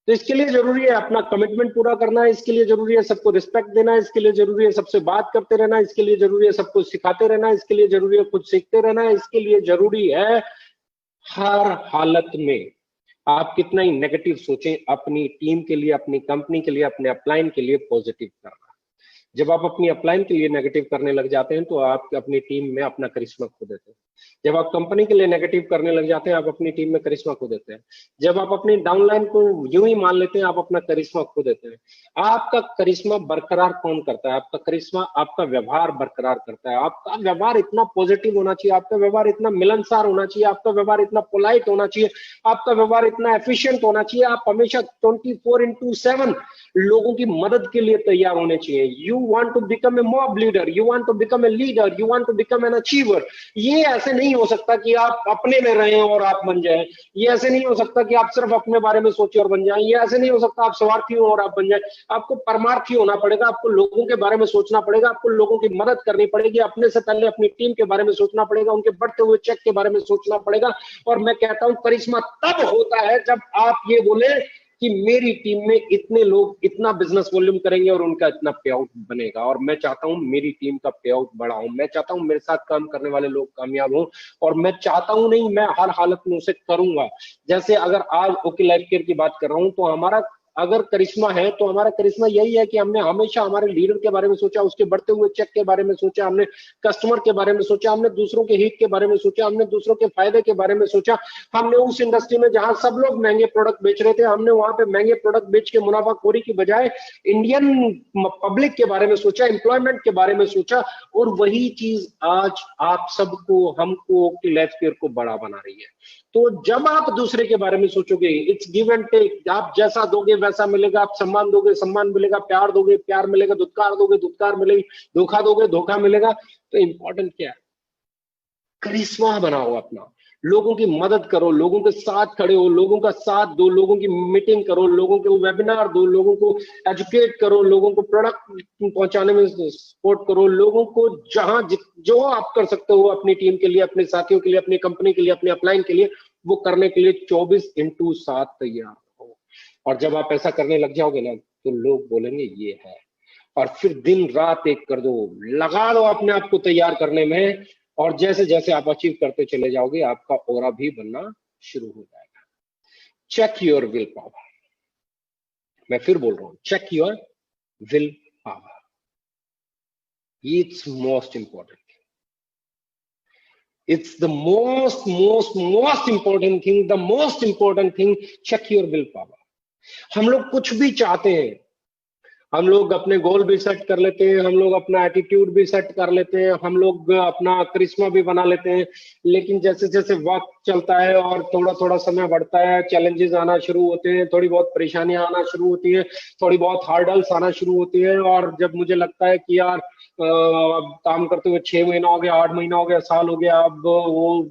तो इसके लिए जरूरी है अपना कमिटमेंट पूरा करना है, इसके लिए जरूरी है सबको रिस्पेक्ट देना, इसके लिए जरूरी है सबसे बात करते रहना, इसके लिए जरूरी है सबको सिखाते रहना, इसके लिए जरूरी है खुद सीखते रहना, इसके लिए जरूरी है हर हालत में आप कितना ही नेगेटिव सोचें, अपनी टीम के लिए, अपनी कंपनी के लिए, अपने अपलाइन के लिए पॉजिटिव करना। जब आप अपनी अपलाइन के लिए नेगेटिव करने लग जाते हैं तो आप अपनी टीम में अपना करिश्मा खो देते हैं। जब आप कंपनी के लिए नेगेटिव करने लग जाते हैं आप अपनी टीम में करिश्मा खो देते हैं। जब आप अपनी डाउनलाइन को यूं ही मान लेते हैं आप अपना करिश्मा खो देते हैं। आपका करिश्मा बरकरार कौन करता है? आपका करिश्मा आपका व्यवहार बरकरार करता है। आपका व्यवहार इतना पॉजिटिव होना चाहिए, आपका व्यवहार इतना मिलनसार होना चाहिए, आपका व्यवहार इतना पोलाइट होना चाहिए, आपका व्यवहार इतना एफिशिएंट होना चाहिए। आप हमेशा 24/7 लोगों की मदद के लिए तैयार होने चाहिए। You want to become a mob leader, you want to become a leader, you want to become an achiever. ये ऐसे नहीं हो सकता कि आप अपने में रहें और आप बन जाएं। ये ऐसे नहीं हो सकता कि आप सिर्फ अपने बारे में सोचें और बन जाएं। ये ऐसे नहीं हो सकता आप स्वार्थी हो और आप बन जाएं। आपको परमार्थी होना पड़ेगा, आपको लोगों के बारे में सोचना पड़ेगा, आपको लोगों की मदद करनी पड़ेगी, अपने से पहले अपनी टीम के बारे में सोचना पड़ेगा, उनके बढ़ते हुए चेक के बारे में सोचना पड़ेगा। और मैं कहता हूं करिश्मा तब होता है जब आप ये बोले कि मेरी टीम में इतने लोग इतना बिजनेस वॉल्यूम करेंगे और उनका इतना पे आउट बनेगा, और मैं चाहता हूं मेरी टीम का पे आउट बढ़ा हो, मैं चाहता हूं मेरे साथ काम करने वाले लोग कामयाब हों, और मैं चाहता हूं नहीं, मैं हर हालत में उसे करूंगा। जैसे अगर आज ओके लाइफ केयर की बात कर रहा हूं तो हमारा अगर करिश्मा है तो हमारा करिश्मा यही है कि हमने हमेशा हमारे लीडर के बारे में सोचा, उसके बढ़ते हुए चेक के बारे में सोचा, हमने कस्टमर के बारे में सोचा, हमने दूसरों के हित के बारे में सोचा, हमने दूसरों के फायदे के बारे में सोचा। हमने उस इंडस्ट्री में जहां सब लोग महंगे प्रोडक्ट बेच रहे थे, हमने वहां पे महंगे प्रोडक्ट बेच के मुनाफाखोरी की बजाय इंडियन पब्लिक के बारे में सोचा, एम्प्लॉयमेंट के बारे में सोचा। और वही चीज आज आप सबको, हमको, लाइफ केयर को बड़ा बना रही है। तो जब आप दूसरे के बारे में सोचोगे, इट्स गिव एंड टेक, आप जैसा दोगे वैसा मिलेगा, आप सम्मान दोगे सम्मान मिलेगा, प्यार दोगे प्यार मिलेगा, धुतकार दोगे धुतकार मिलेगी, धोखा दोगे धोखा मिलेगा। तो इंपॉर्टेंट क्या है? करिश्मा बनाओ अपना, लोगों की मदद करो, लोगों के साथ खड़े हो, लोगों का साथ दो, लोगों की मीटिंग करो, लोगों को वेबिनार दो, लोगों को एजुकेट करो, लोगों को प्रोडक्ट पहुंचाने में सपोर्ट करो, लोगों को जहां जो आप कर सकते हो अपनी टीम के लिए, अपने साथियों के लिए, अपनी कंपनी के लिए, अपने अपलाइन के लिए, वो करने के लिए 24/7 तैयार हो। और जब आप ऐसा करने लग जाओगे ना, तो लोग बोलेंगे ये है। और फिर दिन रात एक कर दो, लगा दो अपने आप को तैयार करने में। और जैसे जैसे आप अचीव करते चले जाओगे, आपका ऑरा भी बनना शुरू हो जाएगा। Check your will power. मैं फिर बोल रहा हूं, check your will power, it's most important. It's the most important thing, the most important thing, check your willpower. हम लोग कुछ भी चाहते हैं, हम लोग अपने गोल भी सेट कर लेते हैं, हम लोग अपना एटीट्यूड भी सेट कर लेते हैं, हम लोग अपना करिश्मा भी बना लेते हैं, लेकिन जैसे जैसे वक्त चलता है और थोड़ा थोड़ा समय बढ़ता है, चैलेंजेस आना शुरू होते हैं, थोड़ी बहुत परेशानियां आना शुरू होती है, थोड़ी बहुत हार्डल्स आना शुरू होती है। और जब मुझे लगता है कि यार अब काम करते हुए 6 महीना हो गया, 8 महीना हो गया, साल हो गया, अब वो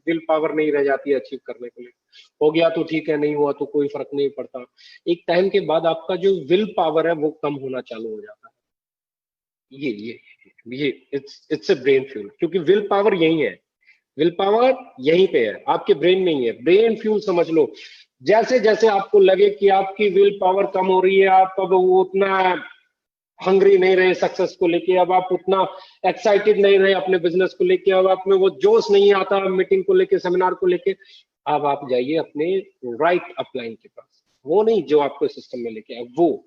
विल पावर नहीं रह जाती है अचीव करने के लिए। हो गया तो ठीक है, नहीं हुआ तो कोई फर्क नहीं पड़ता। एक टाइम के बाद आपका जो विल पावर है वो कम होना चालू हो जाता है। ये इट्स ए ब्रेन फ्यूल, क्योंकि विल पावर यही है, विल पावर यहीं पे है, आपके ब्रेन में ही है। ब्रेन फ्यूल समझ लो, जैसे जैसे आपको लगे कि आपकी विल पावर कम हो रही है, आप अब वो उतना हंग्री नहीं रहे सक्सेस को लेके, अब आप उतना एक्साइटेड नहीं रहे अपने बिजनेस को लेके, अब आप में वो जोश नहीं आता मीटिंग को लेके, सेमिनार को लेके। अब आप जाइए अपने राइट अपलाइन के पास, वो नहीं जो आपको सिस्टम में लेके आए, वो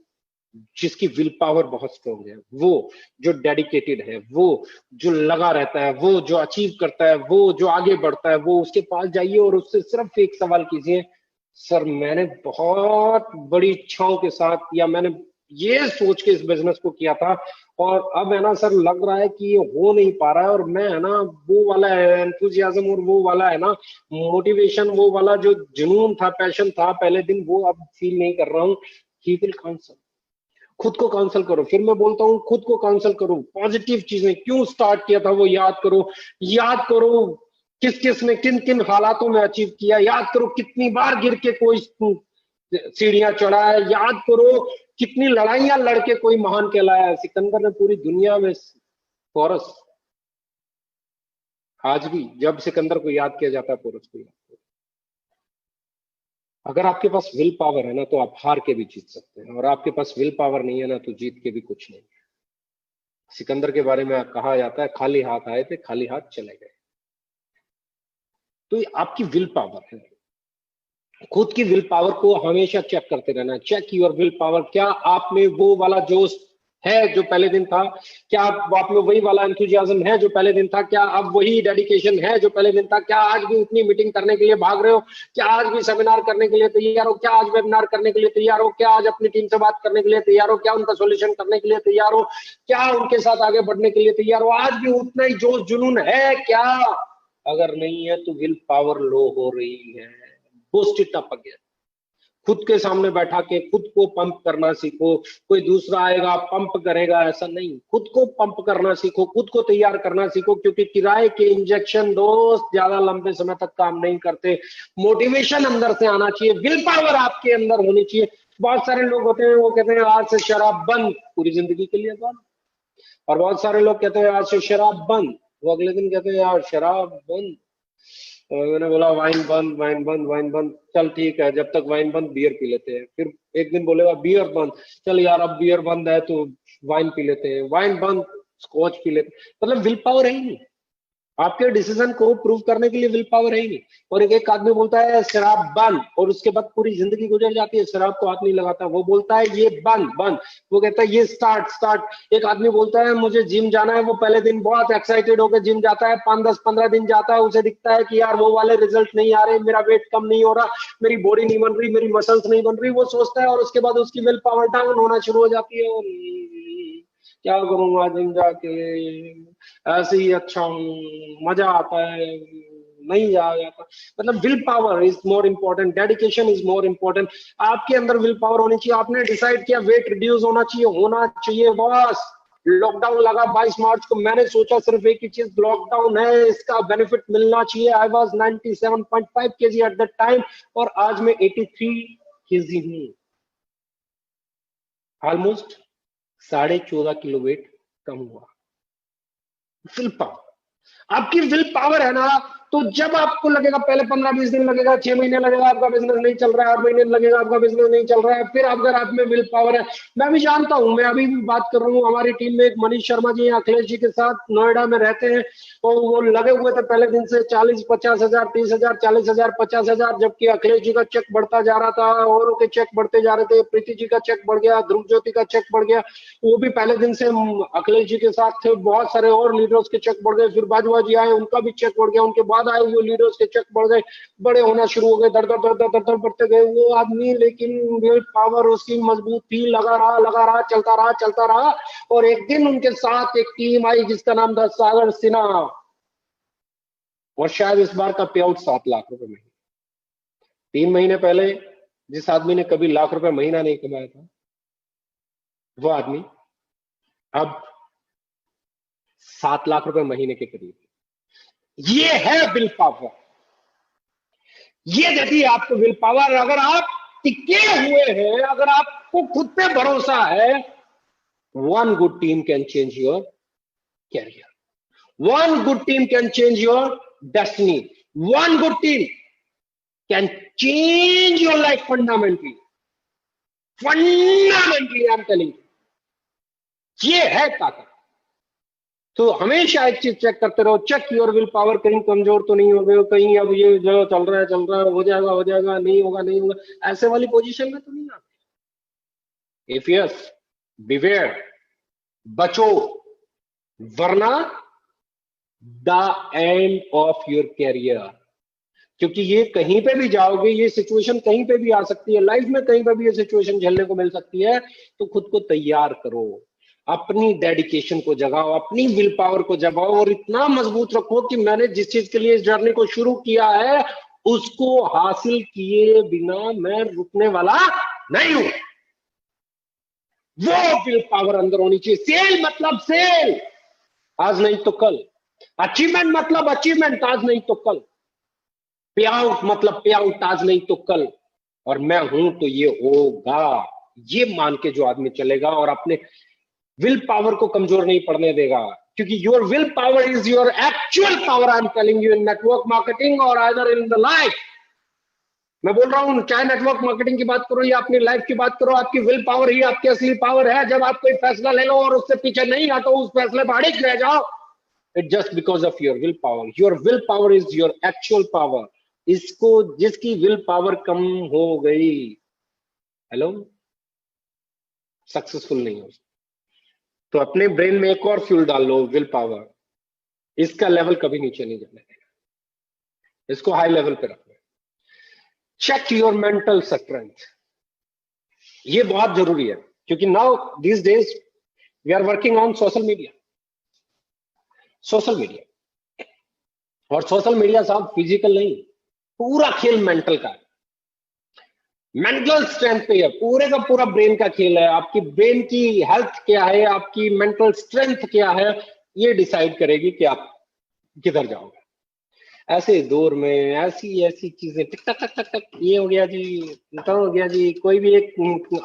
जिसकी विल पावर बहुत स्ट्रॉन्ग है, वो जो डेडिकेटेड है, वो जो लगा रहता है, वो जो अचीव करता है, वो जो आगे बढ़ता है, वो उसके पास जाइए और उससे सिर्फ एक सवाल कीजिए, सर मैंने बहुत बड़ी इच्छाओं के साथ, या मैंने ये सोच के इस बिजनेस को किया था, और अब है ना सर लग रहा है कि ये हो नहीं पा रहा है, और मैं है ना वो वाला एंथुजियाज्म और वो वाला है ना मोटिवेशन, वो वाला जो जुनून था, पैशन था पहले दिन, वो अब फील नहीं कर रहा हूँ। ही विल काउंसल, खुद को काउंसल करो। फिर मैं बोलता हूँ खुद को काउंसल करो, पॉजिटिव चीजें क्यों स्टार्ट किया था वो याद करो, याद करो किस किस ने किन किन हालातों में अचीव किया, याद करो कितनी बार गिर के कोई सीढ़ियां चढ़ा है, याद करो कितनी लड़ाइयां लड़के कोई महान कहलाया है। सिकंदर ने पूरी दुनिया में पोरस, आज भी जब सिकंदर को याद किया जाता है पोरस को याद करो। अगर आपके पास विल पावर है ना तो आप हार के भी जीत सकते हैं, और आपके पास विल पावर नहीं है ना तो जीत के भी कुछ नहीं है। सिकंदर के बारे में कहा जाता है खाली हाथ आए थे खाली हाथ चले गए। तो ये आपकी विल पावर है, खुद की विल पावर को हमेशा चेक करते रहना। चेक योर विल पावर, क्या आप में वो वाला जोश है जो पहले दिन था, क्या आप में वही वाला एंथुजियाज्म है जो पहले दिन था, क्या अब वही डेडिकेशन है जो पहले दिन था, क्या आज भी उतनी मीटिंग करने के लिए भाग रहे हो, क्या आज भी सेमिनार करने के लिए तैयार हो, क्या आज वेबिनार करने के लिए तैयार हो, क्या आज अपनी टीम से बात करने के लिए तैयार हो, क्या उनका सोल्यूशन करने के लिए तैयार हो, क्या उनके साथ आगे बढ़ने के लिए तैयार हो, आज भी उतना ही जोश जुनून है क्या? अगर नहीं है तो विल पावर लो हो रही है। बूस्ट इट अप अगेन, खुद के सामने बैठा के खुद को पंप करना सीखो। कोई दूसरा आएगा पंप करेगा ऐसा नहीं, खुद को पंप करना सीखो, खुद को तैयार करना सीखो, क्योंकि किराए के इंजेक्शन दोस्त ज्यादा लंबे समय तक काम नहीं करते। मोटिवेशन अंदर से आना चाहिए, विल पावर आपके अंदर होनी चाहिए। बहुत सारे लोग होते हैं वो कहते हैं आज से शराब बंद, पूरी जिंदगी के लिए बंद। और बहुत सारे लोग कहते हैं आज से शराब बंद, वो अगले दिन कहते हैं यार शराब बंद। मैंने बोला वाइन बंद वाइन बंद वाइन बंद, चल ठीक है, जब तक वाइन बंद बियर पी लेते हैं। फिर एक दिन बोलेगा बियर बंद, चल यार अब बियर बंद है तो वाइन पी लेते हैं, वाइन बंद स्कॉच पी लेते हैं। मतलब विल पावर है ही नहीं। आपके डिसीजन को प्रूव करने के लिए विल पावर है ही नहीं। और एक आदमी बोलता है शराब बंद, और उसके बाद पूरी जिंदगी गुजर जाती है, शराब को हाथ नहीं लगाता। वो बोलता है ये बंद बंद, वो कहता है ये स्टार्ट स्टार्ट। एक आदमी बोलता है मुझे जिम जाना है, वो पहले दिन बहुत एक्साइटेड होकर जिम जाता है, 5 10 15 दिन जाता है, उसे दिखता है कि यार वो वाले रिजल्ट नहीं आ रहे, मेरा वेट कम नहीं हो रहा, मेरी बॉडी नहीं बन रही, मेरी मसल्स नहीं बन रही। वो सोचता है और उसके बाद उसकी विल पावर डाउन होना शुरू हो जाती है। और क्या करूंगा जिम जाके, ऐसे ही अच्छा हूँ, मजा आता है, नहीं जाया जाता। मतलब will power is more important, dedication is more important. आपके अंदर विल पावर होनी चाहिए। आपने डिसाइड किया वेट रिड्यूस होना चाहिए बॉस। लॉकडाउन लगा 22 मार्च को, मैंने सोचा सिर्फ एक ही चीज, लॉकडाउन है, इसका बेनिफिट मिलना चाहिए। I was 97.5 kg at the time, और आज मैं 83 kg हूँ। ऑलमोस्ट 14.5 किलो वेट कम हुआ। विल पावर, आपकी विल पावर है ना, तो जब आपको लगेगा, पहले 15 20 दिन लगेगा, 6 महीने लगेगा, आपका बिजनेस नहीं चल रहा है, 8 महीने लगेगा, आपका बिजनेस नहीं चल रहा है, फिर अगर आप में विल पावर है। मैं भी जानता हूं, मैं अभी भी बात कर रहा हूँ, हमारी टीम में एक मनीष शर्मा जी, अखिलेश जी के साथ नोएडा में रहते हैं, और वो लगे हुए थे पहले दिन से 40 50 हजार, 30 हजार, 40 हजार, 50 हजार, जबकि अखिलेश जी का चेक बढ़ता जा रहा था, औरों के चेक बढ़ते जा रहे थे, प्रीति जी का चेक बढ़ गया, ध्रुव ज्योति का चेक बढ़ गया, वो भी पहले दिन से अखिलेश जी के साथ थे। बहुत सारे और लीडर्स के चेक बढ़ गए, फिर बाजवा जी आए, उनका भी चेक बढ़ गया, उनके बाद आए हुए लीडर्स के चेक बढ़ गए, बड़े होना शुरू हो गए, दर दर दर दर दर दर बढ़ते गए वो आदमी। लेकिन विल पावर उसकी मजबूत थी, लगा रहा, चलता रहा। और एक दिन उनके साथ एक टीम आई जिसका नाम था सागर सिन्हा, और शायद इस बार का पे आउट 7 लाख रुपए में। 3 महीने पहले जिस आदमी ने कभी लाख रुपए महीना नहीं कमाया था, वो आदमी अब 7 लाख रुपए महीने के करीब। ये है विल पावर, ये देती है आपको विल पावर। अगर आप टिके हुए हैं, अगर आपको खुद पे भरोसा है, one good team can change your career, one good team can change your destiny, one good team can change your life fundamentally, I am telling, ये है ताकत। तो हमेशा एक चीज चेक करते रहो, चेक योर विल पावर, कहीं कमजोर तो नहीं हो गए हो, कहीं अब ये जो चल रहा है, हो जाएगा, नहीं होगा नहीं होगा, ऐसे वाली पोजीशन में तो नहीं आते। इफ यस, बिवेयर, बचो, वरना the end of your career. क्योंकि ये कहीं पे भी जाओगे, ये सिचुएशन कहीं पे भी आ सकती है, लाइफ में कहीं पे भी ये सिचुएशन झेलने को मिल सकती है। तो खुद को तैयार करो, अपनी डेडिकेशन को जगाओ, अपनी विल पावर को जगाओ, और इतना मजबूत रखो कि मैंने जिस चीज के लिए इस जर्नी को शुरू किया है, उसको हासिल किए बिना मैं रुकने वाला नहीं हूं। वो विल पावर अंदर होनी चाहिए। सेल मतलब सेल, आज नहीं तो कल। अचीवमेंट मतलब अचीवमेंट, आज नहीं तो कल। पे आउट मतलब पे आउट, आज नहीं तो कल। और मैं हूं तो ये होगा, ये मान के जो आदमी चलेगा और अपने विल पावर को कमजोर नहीं पड़ने देगा, क्योंकि your will power is your actual power. I am telling you, in network marketing और आइदर इन द लाइफ। मैं बोल रहा हूं, चाहे नेटवर्क मार्केटिंग की बात करो या अपनी लाइफ की बात करो, आपकी विल पावर ही आपकी असली पावर है। जब आप कोई फैसला ले लो और उससे पीछे नहीं हटो, उस फैसले पर अड़िग रह जाओ, it just because of your will power. Your will power is your actual power. इसको, जिसकी विल पावर कम हो गई, हेलो, सक्सेसफुल नहीं हो। तो अपने ब्रेन में एक और फ्यूल डाल लो, विल पावर। इसका लेवल कभी नीचे नहीं जाने देना, इसको हाई लेवल पे रखना। चेक योर मेंटल स्ट्रेंथ, ये बहुत जरूरी है, क्योंकि now this days we are working on social media. और सोशल मीडिया साहब फिजिकल नहीं, पूरा खेल मेंटल का है। मेंटल स्ट्रेंथ पे है, पूरे का पूरा ब्रेन का खेल है। आपकी ब्रेन की हेल्थ क्या है, आपकी मेंटल स्ट्रेंथ क्या है, ये डिसाइड करेगी कि आप किधर जाओगे। ऐसे दौर में ऐसी ऐसी चीजें, टिक टक टक टक टक, ये हो गया जी, तो हो गया जी, कोई भी एक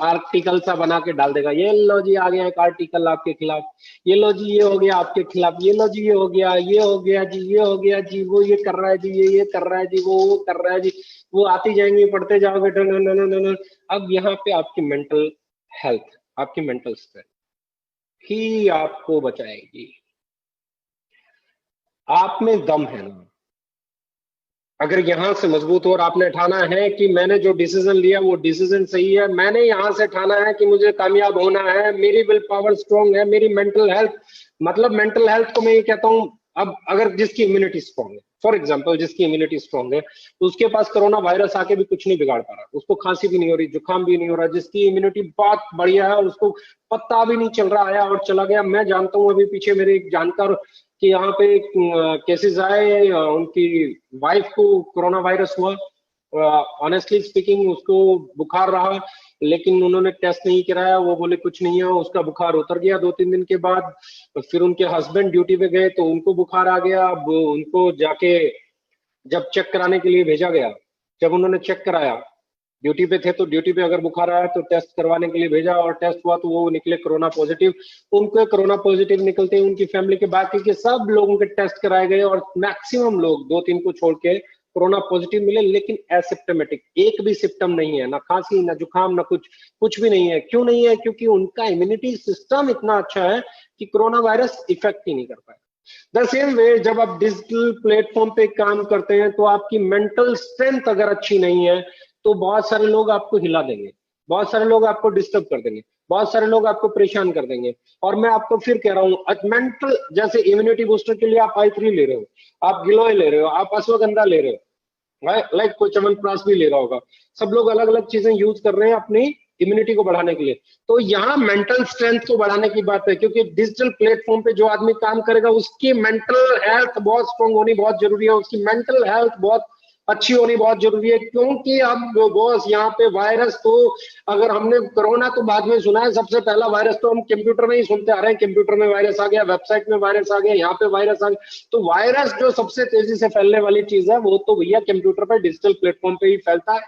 आर्टिकल सा बना के डाल देगा, ये लो जी आ गया एक आर्टिकल आपके खिलाफ, ये लो जी ये हो गया आपके खिलाफ, ये लो जी ये हो गया, ये हो गया जी, ये हो गया जी, वो ये कर रहा है जी, ये कर रहा है जी, वो कर रहा है जी, वो आती जाएंगी, पढ़ते जाओगे। अब यहाँ पे आपकी मेंटल हेल्थ, आपकी मेंटल स्ट्रेंथ ही आपको बचाएगी। आप में दम है ना, अगर यहां से मजबूत हो और आपने ठाना है कि मैंने जो डिसीजन लिया वो डिसीजन सही है, मैंने यहां से ठाना है कि मुझे कामयाब होना है, मेरी विल पावर स्ट्रांग है, मेरी मेंटल हेल्थ, मतलब मेंटल हेल्थ को मैं ये कहता हूं, अब अगर जिसकी इम्यूनिटी स्ट्रांग है, फॉर एग्जाम्पल जिसकी इम्यूनिटी स्ट्रांग है, तो उसके पास कोरोना वायरस आके भी कुछ नहीं बिगाड़ पा रहा, उसको खांसी भी नहीं हो रही, जुकाम भी नहीं हो रहा, जिसकी इम्यूनिटी बहुत बढ़िया है उसको पता भी नहीं चल रहा, आया और चला गया। मैं जानता हूं अभी पीछे मेरे एक जानकार कि यहाँ पे केसेस आए, उनकी वाइफ को कोरोना वायरस हुआ, ऑनेस्टली स्पीकिंग उसको बुखार रहा, लेकिन उन्होंने टेस्ट नहीं कराया, वो बोले कुछ नहीं है, उसका बुखार उतर गया 2-3 दिन के बाद। फिर उनके हस्बैंड ड्यूटी पे गए तो उनको बुखार आ गया, अब उनको जाके जब चेक कराने के लिए भेजा गया, जब उन्होंने चेक कराया, ड्यूटी पे थे तो ड्यूटी पे अगर बुखार आया तो टेस्ट करवाने के लिए भेजा, और टेस्ट हुआ तो वो निकले कोरोना पॉजिटिव। उनके कोरोना पॉजिटिव निकलते ही उनकी फैमिली के बाकी के सब लोगों के टेस्ट कराए गए और मैक्सिमम लोग 2-3 को छोड़ के कोरोना पॉजिटिव मिले, लेकिन एसिप्टोमेटिक, एक भी सिम्टम नहीं है, ना खांसी ना जुकाम ना कुछ, कुछ भी नहीं है। क्यों नहीं है? क्योंकि उनका इम्यूनिटी सिस्टम इतना अच्छा है कि कोरोना वायरस इफेक्ट ही नहीं कर पाए। द सेम वे जब आप डिजिटल प्लेटफॉर्म पे काम करते हैं तो आपकी मेंटल स्ट्रेंथ अगर अच्छी नहीं है तो बहुत सारे लोग आपको हिला देंगे, बहुत सारे लोग आपको डिस्टर्ब कर देंगे, बहुत सारे लोग आपको परेशान कर देंगे। और मैं आपको फिर कह रहा हूं, मेंटल जैसे इम्यूनिटी बूस्टर के लिए आप i3 ले रहे हो, आप गिलोय ले रहे हो, आप अश्वगंधा ले रहे हो, लाइक कोई च्यवनप्राश भी ले रहा होगा, सब लोग अलग अलग चीजें यूज कर रहे हैं अपनी इम्यूनिटी को बढ़ाने के लिए। तो यहाँ मेंटल स्ट्रेंथ को बढ़ाने की बात है, क्योंकि डिजिटल प्लेटफॉर्म पे जो आदमी काम करेगा उसकी मेंटल हेल्थ बहुत स्ट्रांग होनी बहुत जरूरी है, उसकी मेंटल हेल्थ बहुत अच्छी होनी बहुत जरूरी है। क्योंकि अब बॉस यहाँ पे वायरस तो, अगर हमने कोरोना तो बाद में सुना है, सबसे पहला वायरस तो हम कंप्यूटर में ही सुनते आ रहे हैं, कंप्यूटर में वायरस आ गया, वेबसाइट में वायरस आ गया, यहाँ पे वायरस आ गया। तो वायरस जो सबसे तेजी से फैलने वाली चीज है वो तो भैया कंप्यूटर पे डिजिटल प्लेटफॉर्म पे ही फैलता है,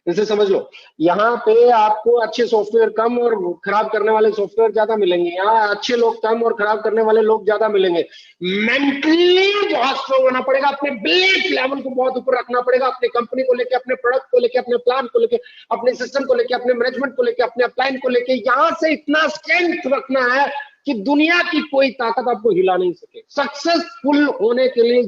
इसे समझ लो। यहाँ पे आपको अच्छे सॉफ्टवेयर कम और खराब करने वाले सॉफ्टवेयर ज्यादा मिलेंगे, यहाँ अच्छे लोग कम और खराब करने वाले लोग ज्यादा मिलेंगे। मेंटली बहुत स्ट्रॉन्ग होना पड़ेगा, अपने बेस लेवल को बहुत ऊपर रखना पड़ेगा, अपनी कंपनी को लेके, अपने प्रोडक्ट को लेके, अपने प्लान को लेके, अपने सिस्टम को लेके, अपने मैनेजमेंट को लेके, अपने अपलाइन को लेके, यहाँ से इतना स्ट्रेंथ रखना है कि दुनिया की कोई ताकत आपको हिला नहीं सके। सक्सेसफुल होने के लिए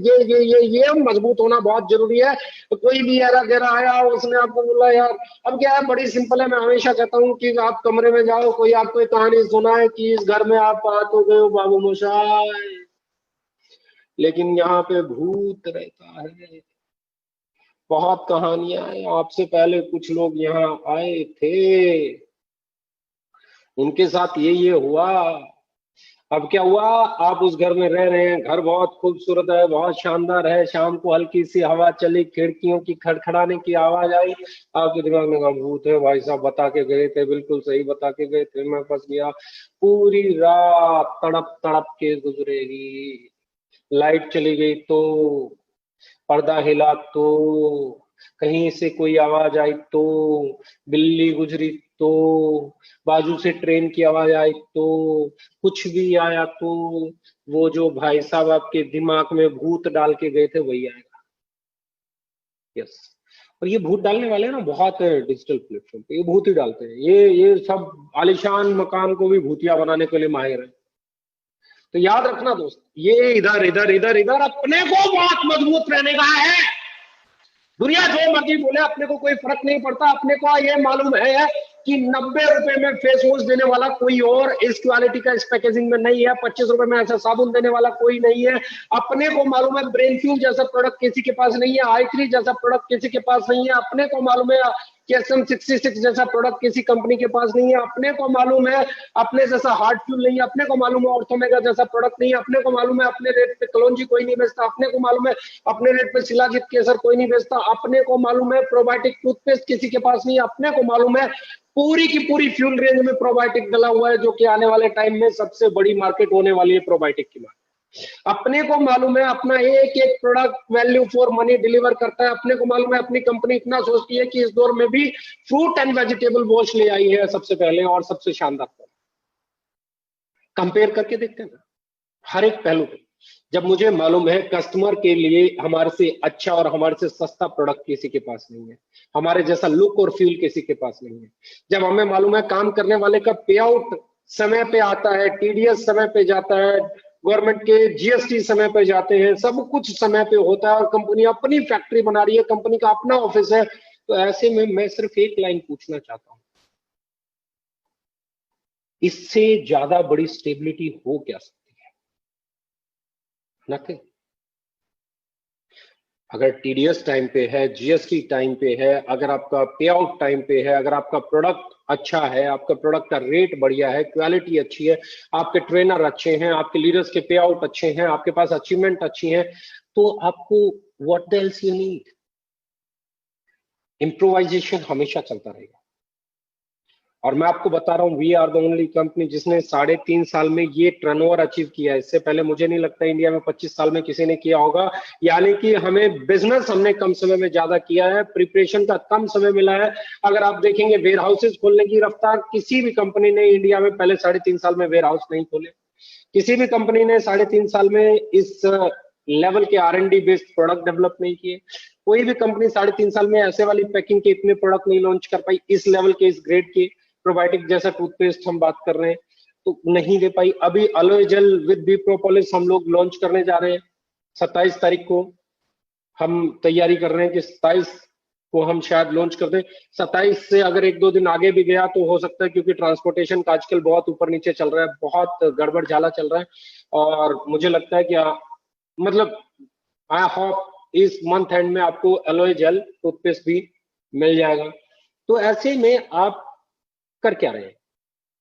ये मजबूत होना बहुत जरूरी है। तो कोई भी एरा गैरा आया, उसने आपको बोला यार, अब क्या है, बड़ी सिंपल है, मैं हमेशा कहता हूँ कि आप कमरे में जाओ, कोई आपको कहानी सुनाए कि इस घर में आप आ तो गए हो बाबू मोशाय, लेकिन यहाँ पे भूत रहता है। बहुत कहानियां हैं, आपसे पहले कुछ लोग यहाँ आए थे, उनके साथ ये हुआ, अब क्या हुआ, आप उस घर में रह रहे हैं, घर बहुत खूबसूरत है, बहुत शानदार है, शाम को हल्की सी हवा चली, खिड़कियों की खड़खड़ाने की आवाज आई, आपके दिमाग में कहा भूत है, भाई साहब बता के गए थे, बिल्कुल सही बता के गए थे, मैं फंस गया। पूरी रात तड़प तड़प के गुजरेगी, लाइट चली गई तो, पर्दा हिला तो, कहीं से कोई आवाज आई तो, बिल्ली गुजरी तो, बाजू से ट्रेन की आवाज आई तो, कुछ भी आया तो, वो जो भाई साहब आपके दिमाग में भूत डाल के गए थे वही आएगा। यस। और ये भूत डालने वाले हैं ना बहुत है डिजिटल प्लेटफॉर्म पे, ये भूत ही डालते हैं, ये सब आलिशान मकान को भी भूतिया बनाने के लिए माहिर है। तो याद रखना दोस्त, ये इधर इधर इधर इधर अपने को बहुत मजबूत रहने का है। दुनिया जो मर्जी बोले, अपने को कोई फर्क नहीं पड़ता। अपने को ये मालूम है कि 90 रुपए में फेस वॉश देने वाला कोई और इस क्वालिटी का इस पैकेजिंग में नहीं है, 25 रुपए में ऐसा साबुन देने वाला कोई नहीं है। अपने को मालूम है ब्रेन फ्यूल जैसा प्रोडक्ट किसी के पास नहीं है, i3 जैसा प्रोडक्ट किसी के पास नहीं है। अपने को मालूम है KSM-66 जैसा प्रोडक्ट किसी कंपनी के पास नहीं है। अपने को मालूम है अपने जैसा हार्ट फ्यूल नहीं है। अपने को मालूम है ऑर्थोमेगा जैसा प्रोडक्ट नहीं है। अपने को मालूम है अपने रेट पे कलौंजी कोई नहीं बेचता। अपने को मालूम है अपने रेट पे शिलाजीत केसर कोई नहीं बेचता। अपने को मालूम है प्रोबायोटिक टूथपेस्ट किसी के पास नहीं है। अपने को मालूम है पूरी की पूरी फ्यूल रेंज में प्रोबायोटिक डला हुआ है, जो कि आने वाले टाइम में सबसे बड़ी मार्केट होने वाली है प्रोबायोटिक की मार्केट। अपने को मालूम है अपना एक एक product value for money deliver करता है। अपने को मालूम है अपनी कंपनी इतना सोचती है कि इस दौर में भी फ्रूट एंड वेजिटेबल वॉश ले आई है सबसे पहले और सबसे शानदार। कंपेयर करके देखते हैं ना हर एक पहलू पे। जब मुझे मालूम है कस्टमर के लिए हमारे से अच्छा और हमारे से सस्ता प्रोडक्ट किसी के पास नहीं है, हमारे जैसा लुक और फील किसी के पास नहीं है। जब हमें मालूम है काम करने वाले का पे आउट समय पे आता है, टीडीएस समय पे जाता है, गवर्नमेंट के जीएसटी समय पे जाते हैं, सब कुछ समय पे होता है और कंपनी अपनी फैक्ट्री बना रही है, कंपनी का अपना ऑफिस है। तो ऐसे में मैं सिर्फ एक लाइन पूछना चाहता हूं, इससे ज्यादा बड़ी स्टेबिलिटी हो क्या सकती है? नथिंग। अगर टीडीएस टाइम पे है, जीएसटी टाइम पे है, अगर आपका पे आउट टाइम पे है, अगर आपका प्रोडक्ट अच्छा है, आपका प्रोडक्ट का रेट बढ़िया है, क्वालिटी अच्छी है, आपके ट्रेनर अच्छे हैं, आपके लीडर्स के पे आउट अच्छे हैं, आपके पास अचीवमेंट अच्छी है, तो आपको what else you need? Improvisation हमेशा चलता रहेगा। और मैं आपको बता रहा हूं, we are the only company जिसने 3.5 साल में ये टर्नओवर अचीव किया है। इससे पहले मुझे नहीं लगता इंडिया में 25 साल में किसी ने किया होगा। यानी कि हमें बिजनेस हमने कम समय में ज्यादा किया है, प्रिपरेशन का कम समय मिला है। अगर आप देखेंगे वेयर हाउसेज खोलने की रफ्तार, किसी भी कंपनी ने इंडिया में पहले 3.5 साल में वेयर हाउस नहीं खोले। किसी भी कंपनी ने 3.5 साल में इस लेवल के R&D बेस्ड प्रोडक्ट डेवलप नहीं किए। कोई भी कंपनी 3.5 साल में ऐसे वाली पैकिंग के इतने प्रोडक्ट नहीं लॉन्च कर पाई, इस लेवल के, इस ग्रेड के। प्रोबायोटिक जैसा टूथपेस्ट हम बात कर रहे हैं तो नहीं दे पाई। अभी aloe gel with bee propolis हम लोग लॉन्च करने जा रहे हैं 27 तारीख को। हम तैयारी कर रहे हैं कि 27 को हम शायद लॉन्च कर दें। 27 से अगर 1-2 दिन आगे भी गया तो हो सकता है, क्योंकि ट्रांसपोर्टेशन का आजकल बहुत ऊपर नीचे चल रहा है, बहुत गड़बड़ झाला चल रहा है। और मुझे लगता है कि मतलब आई होप इस मंथ एंड में आपको एलोए जेल टूथपेस्ट भी मिल जाएगा। तो ऐसे में आप कर क्या रहे हैं?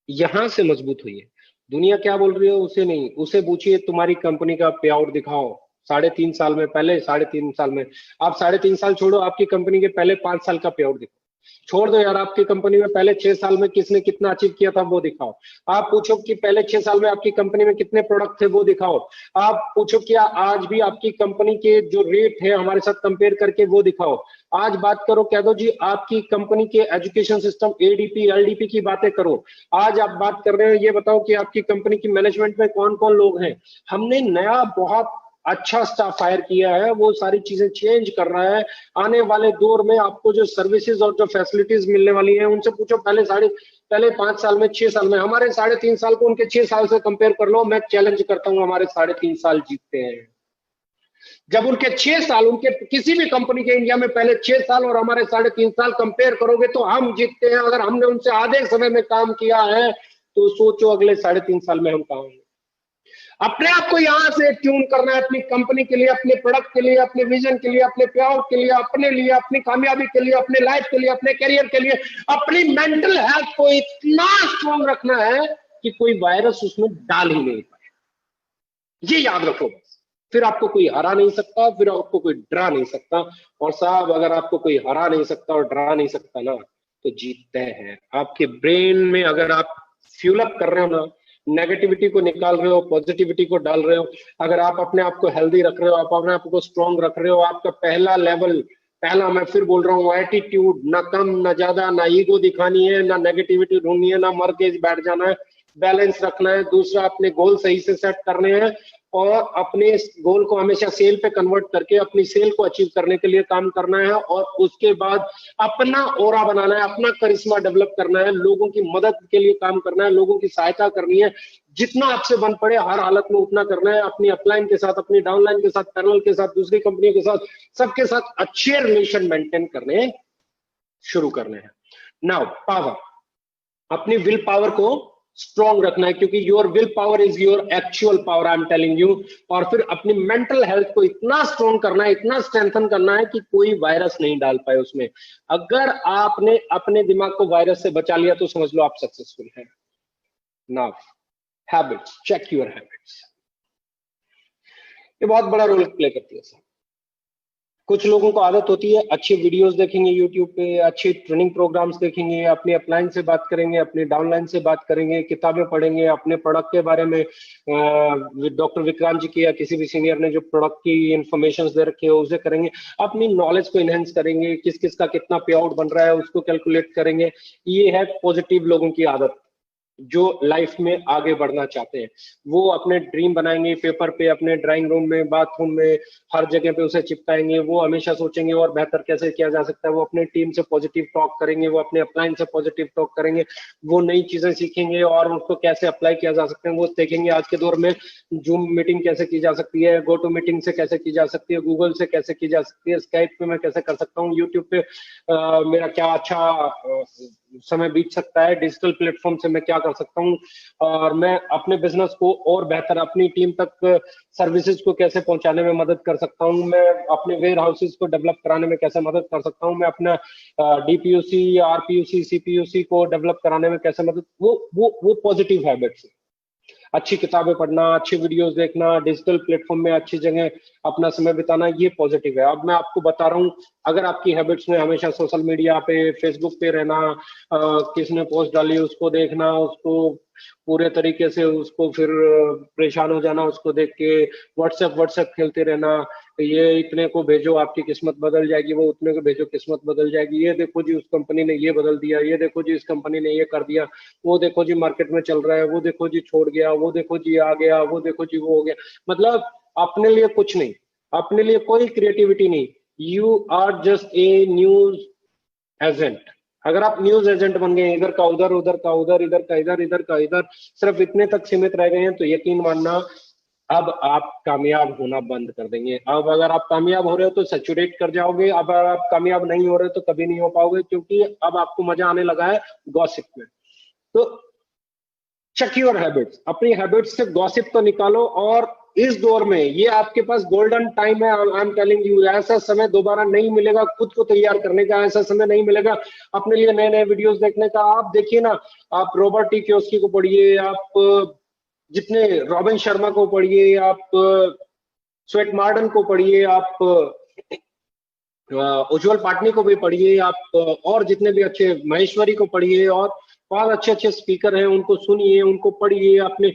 यहां से मजबूत हुई है। दुनिया क्या बोल रही है उसे नहीं, उसे पूछिए तुम्हारी कंपनी का पे आउट दिखाओ 3.5 साल में। पहले 3.5 साल में, आप 3.5 साल छोड़ो, आपकी कंपनी के पहले 5 साल का पे आउट दिखाओ। छोड़ दो यार, आपकी कंपनी में पहले 6 साल में किसने कितना अचीव किया था वो दिखाओ। आप पूछो कि पहले 6 साल में आपकी कंपनी में कितने प्रोडक्ट थे वो दिखाओ। आप पूछो कि आज भी आपकी कंपनी के जो रेट है हमारे साथ कंपेयर करके वो दिखाओ। आज बात करो, कह दो जी आपकी कंपनी के एजुकेशन सिस्टम एडीपी एलडीपी की बातें करो। आज आप बात कर रहे हो, ये बताओ कि आपकी कंपनी की मैनेजमेंट में कौन कौन लोग हैं। हमने नया बहुत अच्छा स्टाफ हायर किया है, वो सारी चीजें चेंज कर रहा है। आने वाले दौर में आपको जो सर्विसेज और जो फैसिलिटीज मिलने वाली हैं उनसे पूछो, पहले 5 साल में, 6 साल में। हमारे 3.5 साल को उनके 6 साल से कंपेयर कर लो, मैं चैलेंज करता हूं हमारे 3.5 साल जीतते हैं। जब उनके 6 साल, उनके किसी भी कंपनी के इंडिया में पहले 6 साल और हमारे 3.5 साल कंपेयर करोगे तो हम जीतते हैं। अगर हमने उनसे आधे समय में काम किया है तो सोचो अगले 3.5 साल में हम कहां होंगे। अपने आप को यहां से ट्यून करना है, अपनी कंपनी के लिए, अपने प्रोडक्ट के लिए, अपने विजन के लिए, अपने पे आउट के लिए, अपने लिए, अपनी कामयाबी के लिए, अपने लाइफ के लिए, अपने करियर के लिए, अपनी मेंटल हेल्थ को इतना स्ट्रांग रखना है कि कोई वायरस उसमें डाल ही नहीं पाए। ये याद रखो बस। फिर आपको कोई हरा नहीं सकता, फिर आपको कोई डरा नहीं सकता। और साहब अगर आपको कोई हरा नहीं सकता और डरा नहीं सकता ना, तो जीतते हैं। आपके ब्रेन में अगर आप फ्यूल अप कर रहे हो ना, नेगेटिविटी को निकाल रहे हो, पॉजिटिविटी को डाल रहे हो, अगर आप अपने आप को हेल्दी रख रहे हो, आप अपने आप को स्ट्रांग रख रहे हो, आपका पहला लेवल, पहला मैं फिर बोल रहा हूँ, एटीट्यूड, ना कम ना ज्यादा, ना ईगो दिखानी है, ना नेगेटिविटी ढूंढनी है, ना मर के बैठ जाना है, बैलेंस रखना है। दूसरा, अपने गोल सही से सेट करने हैं और अपने गोल को हमेशा सेल पे कन्वर्ट करके अपनी सेल को अचीव करने के लिए काम करना है। और उसके बाद अपना ऑरा बनाना है, अपना करिश्मा डेवलप करना है, लोगों की मदद के लिए काम करना है, लोगों की सहायता करनी है। जितना आपसे बन पड़े हर हालत में उतना करना है। अपनी अपलाइन के साथ, अपनी डाउनलाइन के साथ, पैनल के साथ, दूसरी कंपनियों के साथ, सबके साथ अच्छे रिलेशन मेंटेन करने शुरू करने हैं। नाउ पावर, अपनी विल पावर को स्ट्रॉन्ग रखना है, क्योंकि your will power is your actual power, I am telling you. और फिर अपनी मेंटल हेल्थ को इतना स्ट्रॉन्ग करना है, इतना स्ट्रेंथन करना है कि कोई वायरस नहीं डाल पाए उसमें। अगर आपने अपने दिमाग को वायरस से बचा लिया तो समझ लो आप सक्सेसफुल हैं। Now habits, check your habits. ये बहुत बड़ा रोल प्ले करती है सर। कुछ लोगों को आदत होती है अच्छी वीडियोस देखेंगे यूट्यूब पे, अच्छे ट्रेनिंग प्रोग्राम्स देखेंगे, अपनी अपलाइन से बात करेंगे, अपनी डाउनलाइन से बात करेंगे, किताबें पढ़ेंगे, अपने प्रोडक्ट के बारे में डॉक्टर विक्रांत जी की या किसी भी सीनियर ने जो प्रोडक्ट की इंफॉर्मेशन दे रखी है उसे करेंगे, अपनी नॉलेज को इनहेंस करेंगे, किस किस का कितना पे आउट बन रहा है उसको कैलकुलेट करेंगे। ये है पॉजिटिव लोगों की आदत। जो लाइफ में आगे बढ़ना चाहते हैं, वो अपने ड्रीम बनाएंगे पेपर पे, अपने ड्राइंग रूम में, बाथरूम में, हर जगह पे उसे चिपकाएंगे। वो हमेशा सोचेंगे और बेहतर कैसे किया जा सकता है। वो अपने टीम से पॉजिटिव टॉक करेंगे, वो अपने अपलाइन से पॉजिटिव टॉक करेंगे, वो नई चीजें सीखेंगे और उसको कैसे अप्लाई किया जा सकता है वो देखेंगे। आज के दौर में जूम मीटिंग कैसे की जा सकती है, गो टू मीटिंग से कैसे की जा सकती है, गूगल से कैसे की जा सकती है, स्काइप पे मैं कैसे कर सकता हूँ, यूट्यूब पे मेरा क्या अच्छा समय बीत सकता है, डिजिटल प्लेटफॉर्म से मैं क्या कर सकता हूँ, और मैं अपने बिजनेस को और बेहतर अपनी टीम तक सर्विसेज को कैसे पहुंचाने में मदद कर सकता हूँ, मैं अपने वेयर हाउसेज को डेवलप कराने में कैसे मदद कर सकता हूँ, मैं अपना डीपीयूसी, आरपीयूसी, सीपीयूसी को डेवलप कराने में कैसे मदद। वो पॉजिटिव हैबिट्स है। अच्छी किताबें पढ़ना, अच्छी वीडियोस देखना, डिजिटल प्लेटफॉर्म में अच्छी जगह अपना समय बिताना, ये पॉजिटिव है। अब मैं आपको बता रहा हूँ, अगर आपकी हैबिट्स में हमेशा सोशल मीडिया पे, फेसबुक पे रहना, किसने पोस्ट डाली उसको देखना, उसको पूरे तरीके से उसको फिर परेशान हो जाना उसको देख के, व्हाट्सएप व्हाट्सएप खेलते रहना, ये इतने को भेजो आपकी किस्मत बदल जाएगी, वो उतने को भेजो किस्मत बदल जाएगी, ये देखो जी उस कंपनी ने ये बदल दिया, ये देखो जी इस कंपनी ने ये कर दिया, वो देखो जी मार्केट में चल रहा है, वो देखो जी छोड़ गया, वो देखो जी आ गया, वो देखो जी वो हो गया। मतलब अपने लिए कुछ नहीं, अपने लिए कोई क्रिएटिविटी नहीं। You are just a news agent. अगर आप न्यूज एजेंट बन गए, इधर का उधर, उधर का उधर, इधर का इधर, इधर का इधर, सिर्फ इतने तक सीमित रह गए हैं, तो यकीन मानना अब आप कामयाब होना बंद कर देंगे। अब अगर आप कामयाब हो रहे हो तो सैचुरेट कर जाओगे, अब अगर आप कामयाब नहीं हो रहे तो कभी नहीं हो पाओगे, क्योंकि अब आपको मजा आने लगा है गॉसिप में। तो चेक योर हैबिट्स, अपनी हैबिट्स से गॉसिप तो निकालो, और इस दौर में ये आपके पास गोल्डन टाइम है। आई एम टेलिंग यू, ऐसा समय दोबारा नहीं मिलेगा खुद को तैयार करने का, ऐसा समय नहीं मिलेगा अपने लिए नए नए वीडियोस देखने का। आप देखिए ना, आप रॉबर्ट टी कियोस्की को पढ़िए, आप जितने रॉबिन शर्मा को पढ़िए, आप स्वेट मार्डन को पढ़िए, आप उज्जवल पाटनी को भी पढ़िए, आप और जितने भी अच्छे, महेश्वरी को पढ़िए, और बहुत अच्छे अच्छे स्पीकर हैं उनको सुनिए, उनको पढ़िए, अपने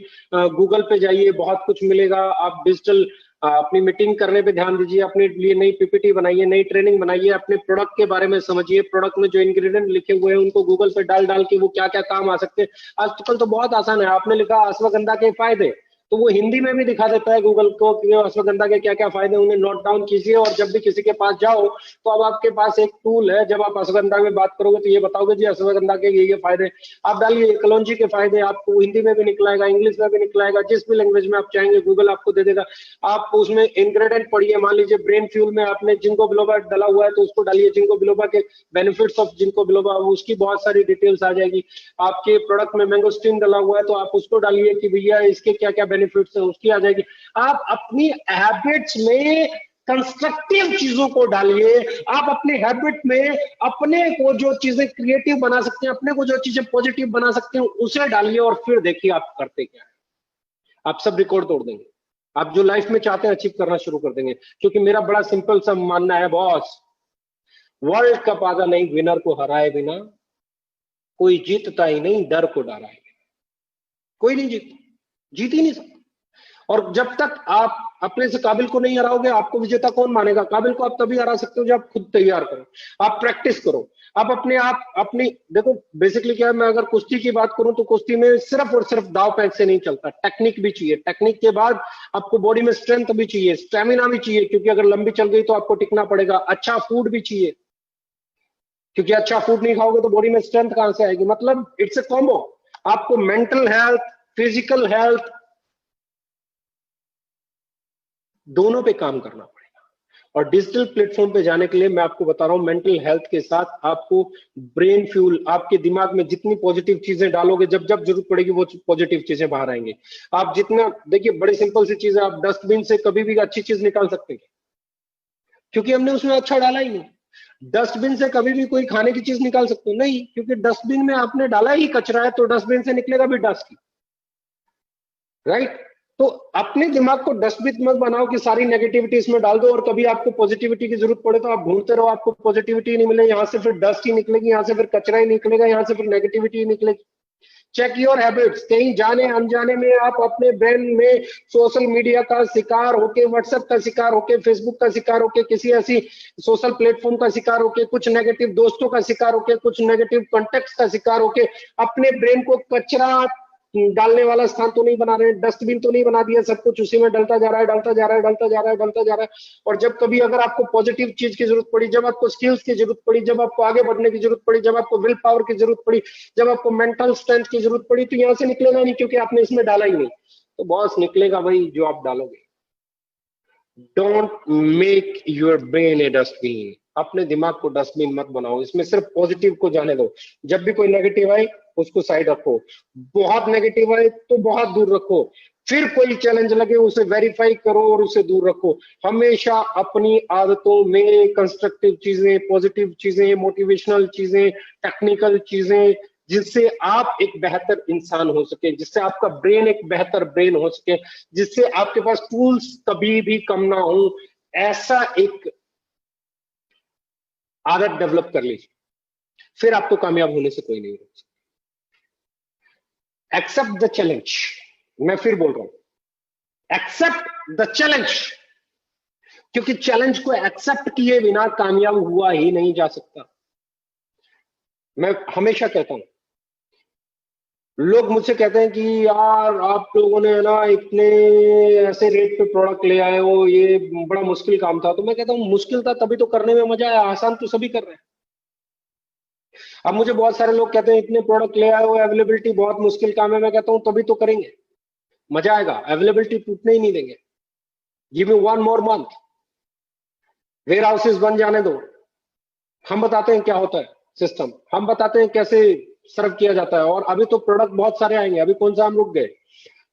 गूगल पे जाइए, बहुत कुछ मिलेगा। आप डिजिटल अपनी मीटिंग करने पे ध्यान दीजिए, अपने लिए नई पीपीटी बनाइए, नई ट्रेनिंग बनाइए, अपने प्रोडक्ट के बारे में समझिए, प्रोडक्ट में जो इंग्रेडिएंट लिखे हुए हैं उनको गूगल पे डाल डाल के वो क्या क्या काम आ सकते हैं। आजकल तो बहुत आसान है, आपने लिखा अश्वगंधा के फायदे, तो वो हिंदी में भी दिखा देता है गूगल को कि अश्वगंधा के क्या क्या फायदे, उन्हें नोट डाउन कीजिए, और जब भी किसी के पास जाओ तो अब आपके पास एक टूल है, जब आप अश्वगंधा में बात करोगे तो ये बताओगे जी अश्वगंधा के ये फायदे, आप डालिए कलौंजी के फायदे, आपको हिंदी में भी निकलाएगा, इंग्लिश में भी निकलाएगा, जिस भी लैंग्वेज में आप चाहेंगे गूगल आपको दे देगा। आप उसमें इंग्रेडिएंट पढ़िए, मान लीजिए ब्रेन फ्यूल में आपने जिंको बिलोबा डाला हुआ है तो उसको डालिए, जिंको बिलोबा के बेनिफिट्स ऑफ जिंको बिलोबा, उसकी बहुत सारी डिटेल्स आ जाएगी। आपके प्रोडक्ट में मैंगोस्टीन डाला हुआ है तो आप उसको डालिए कि भैया इसके क्या क्या बेनिफिट्स है, उसकी आ जाएगी। आप अपनी हैबिट्स में कंस्ट्रक्टिव चीजों को डालिए, आप अपने हैबिट में अपने को जो चीजें क्रिएटिव बना सकते हैं, अपने को जो चीजें पॉजिटिव बना सकते हैं उसे डालिए, और फिर देखिए आप करते क्या है, आप सब रिकॉर्ड तोड़ देंगे। आप जो लाइफ में चाहते हैं अचीव करना शुरू कर देंगे। क्योंकि मेरा बड़ा सिंपल सा मानना है बॉस, वर्ल्ड कप आधा नहीं विनर को हराए बिना, कोई जीतता ही नहीं डर को डराए बिना, कोई नहीं जीत ही नहीं सकता। और जब तक आप अपने से काबिल को नहीं हराओगे, आपको विजेता कौन मानेगा? काबिल को आप तभी हरा सकते हो जब आप खुद तैयार करो, आप प्रैक्टिस करो, आप अपनी देखो बेसिकली क्या है, मैं अगर कुश्ती की बात करूं तो कुश्ती में सिर्फ और सिर्फ दाव पैंच से नहीं चलता, टेक्निक भी चाहिए, टेक्निक के बाद आपको बॉडी में स्ट्रेंथ भी चाहिए, स्टेमिना भी चाहिए, क्योंकि अगर लंबी चल गई तो आपको टिकना पड़ेगा, अच्छा फूड भी चाहिए, क्योंकि अच्छा फूड नहीं खाओगे तो बॉडी में स्ट्रेंथ कहां से आएगी। मतलब इट्स ए कॉम्बो, आपको मेंटल हेल्थ, फिजिकल हेल्थ, दोनों पे काम करना पड़ेगा। और डिजिटल प्लेटफॉर्म पे जाने के लिए मैं आपको बता रहा हूं, मेंटल हेल्थ के साथ आपको ब्रेन फ्यूल, आपके दिमाग में जितनी पॉजिटिव चीजें डालोगे, जब जब जरूरत पड़ेगी वो पॉजिटिव चीजें बाहर आएंगे। आप जितना देखिए, बड़ी सिंपल सी चीज है, आप डस्टबिन से कभी भी अच्छी चीज निकाल सकते हैं, क्योंकि हमने उसमें अच्छा डाला ही नहीं। डस्टबिन से कभी भी कोई खाने की चीज निकाल सकते हो नहीं, क्योंकि डस्टबिन में आपने डाला ही कचरा है, तो डस्टबिन से निकलेगा भी डस्ट, राइट। तो अपने दिमाग को डस्टबिन मत बनाओ कि सारी नेगेटिविटी इसमें डाल दो, और कभी आपको पॉजिटिविटी की जरूरत पड़े तो आप ढूंढते रहो, आपको पॉजिटिविटी नहीं मिले, यहाँ से फिर डस्ट ही निकलेगी, यहाँ से फिर कचरा ही निकलेगा, यहाँ से फिर नेगेटिविटी ही निकलेगी। Check your habits. कहीं जाने अनजाने में आप अपने ब्रेन में सोशल मीडिया का शिकार होके, व्हाट्सएप का शिकार होके, फेसबुक का शिकार होके, किसी ऐसी सोशल प्लेटफॉर्म का शिकार होके, कुछ नेगेटिव दोस्तों का शिकार होके, कुछ नेगेटिव कॉन्टेक्ट का शिकार होके अपने ब्रेन को कचरा डालने वाला स्थान तो नहीं बना रहे हैं, डस्टबिन तो नहीं बना दिया, सब कुछ उसी में डलता जा रहा है, डलता जा रहा है, डलता जा रहा है, डलता जा रहा है। और जब कभी अगर आपको पॉजिटिव चीज की जरूरत पड़ी, जब आपको स्किल्स की जरूरत पड़ी, जब आपको आगे बढ़ने की जरूरत पड़ी, जब आपको विल पावर की जरूरत पड़ी, जब आपको मेंटल स्ट्रेंथ की जरूरत पड़ी, तो यहाँ से निकलेगा नहीं, क्योंकि आपने इसमें डाला ही नहीं। तो बॉस निकलेगा वही जो आप डालोगे। Don't make your brain A dustbin. अपने दिमाग को डस्टबिन मत बनाओ, इसमें सिर्फ पॉजिटिव को जाने दो। जब भी कोई नेगेटिव आए उसको साइड रखो, बहुत नेगेटिव आए तो बहुत दूर रखो, फिर कोई चैलेंज लगे उसे वेरीफाई करो और उसे दूर रखो। हमेशा अपनी आदतों में कंस्ट्रक्टिव चीजें, पॉजिटिव चीजें, मोटिवेशनल चीजें, टेक्निकल चीजें, जिससे आप एक बेहतर इंसान हो सके, जिससे आपका ब्रेन एक बेहतर ब्रेन हो सके, जिससे आपके पास टूल्स कभी भी कम ना हो, ऐसा एक आदत डेवलप कर लीजिए, फिर आपको कामयाब होने से कोई नहीं रोक सकता। Accept the challenge. मैं फिर बोल रहा हूं, एक्सेप्ट द चैलेंज, क्योंकि चैलेंज को एक्सेप्ट किए बिना कामयाब हुआ ही नहीं जा सकता। मैं हमेशा कहता हूं, लोग मुझसे कहते हैं कि यार आप लोगों ने ना इतने ऐसे रेट पे प्रोडक्ट ले आए हो, ये बड़ा मुश्किल काम था। तो मैं कहता हूं मुश्किल था तभी तो करने में मजा आया, आसान तो सभी कर रहे हैं। अब मुझे बहुत सारे लोग कहते हैं इतने प्रोडक्ट ले आए हो, अवेलेबिलिटी बहुत मुश्किल काम है। मैं कहता हूं तभी तो करेंगे, मजा आएगा, अवेलेबिलिटी टूटने ही नहीं देंगे। Give me 1 more month, warehouses बन जाने दो, हम बताते हैं क्या होता है सिस्टम, हम बताते हैं कैसे सर्व किया जाता है, और अभी तो प्रोडक्ट बहुत सारे आएंगे, अभी कौन सा हम रुक गए।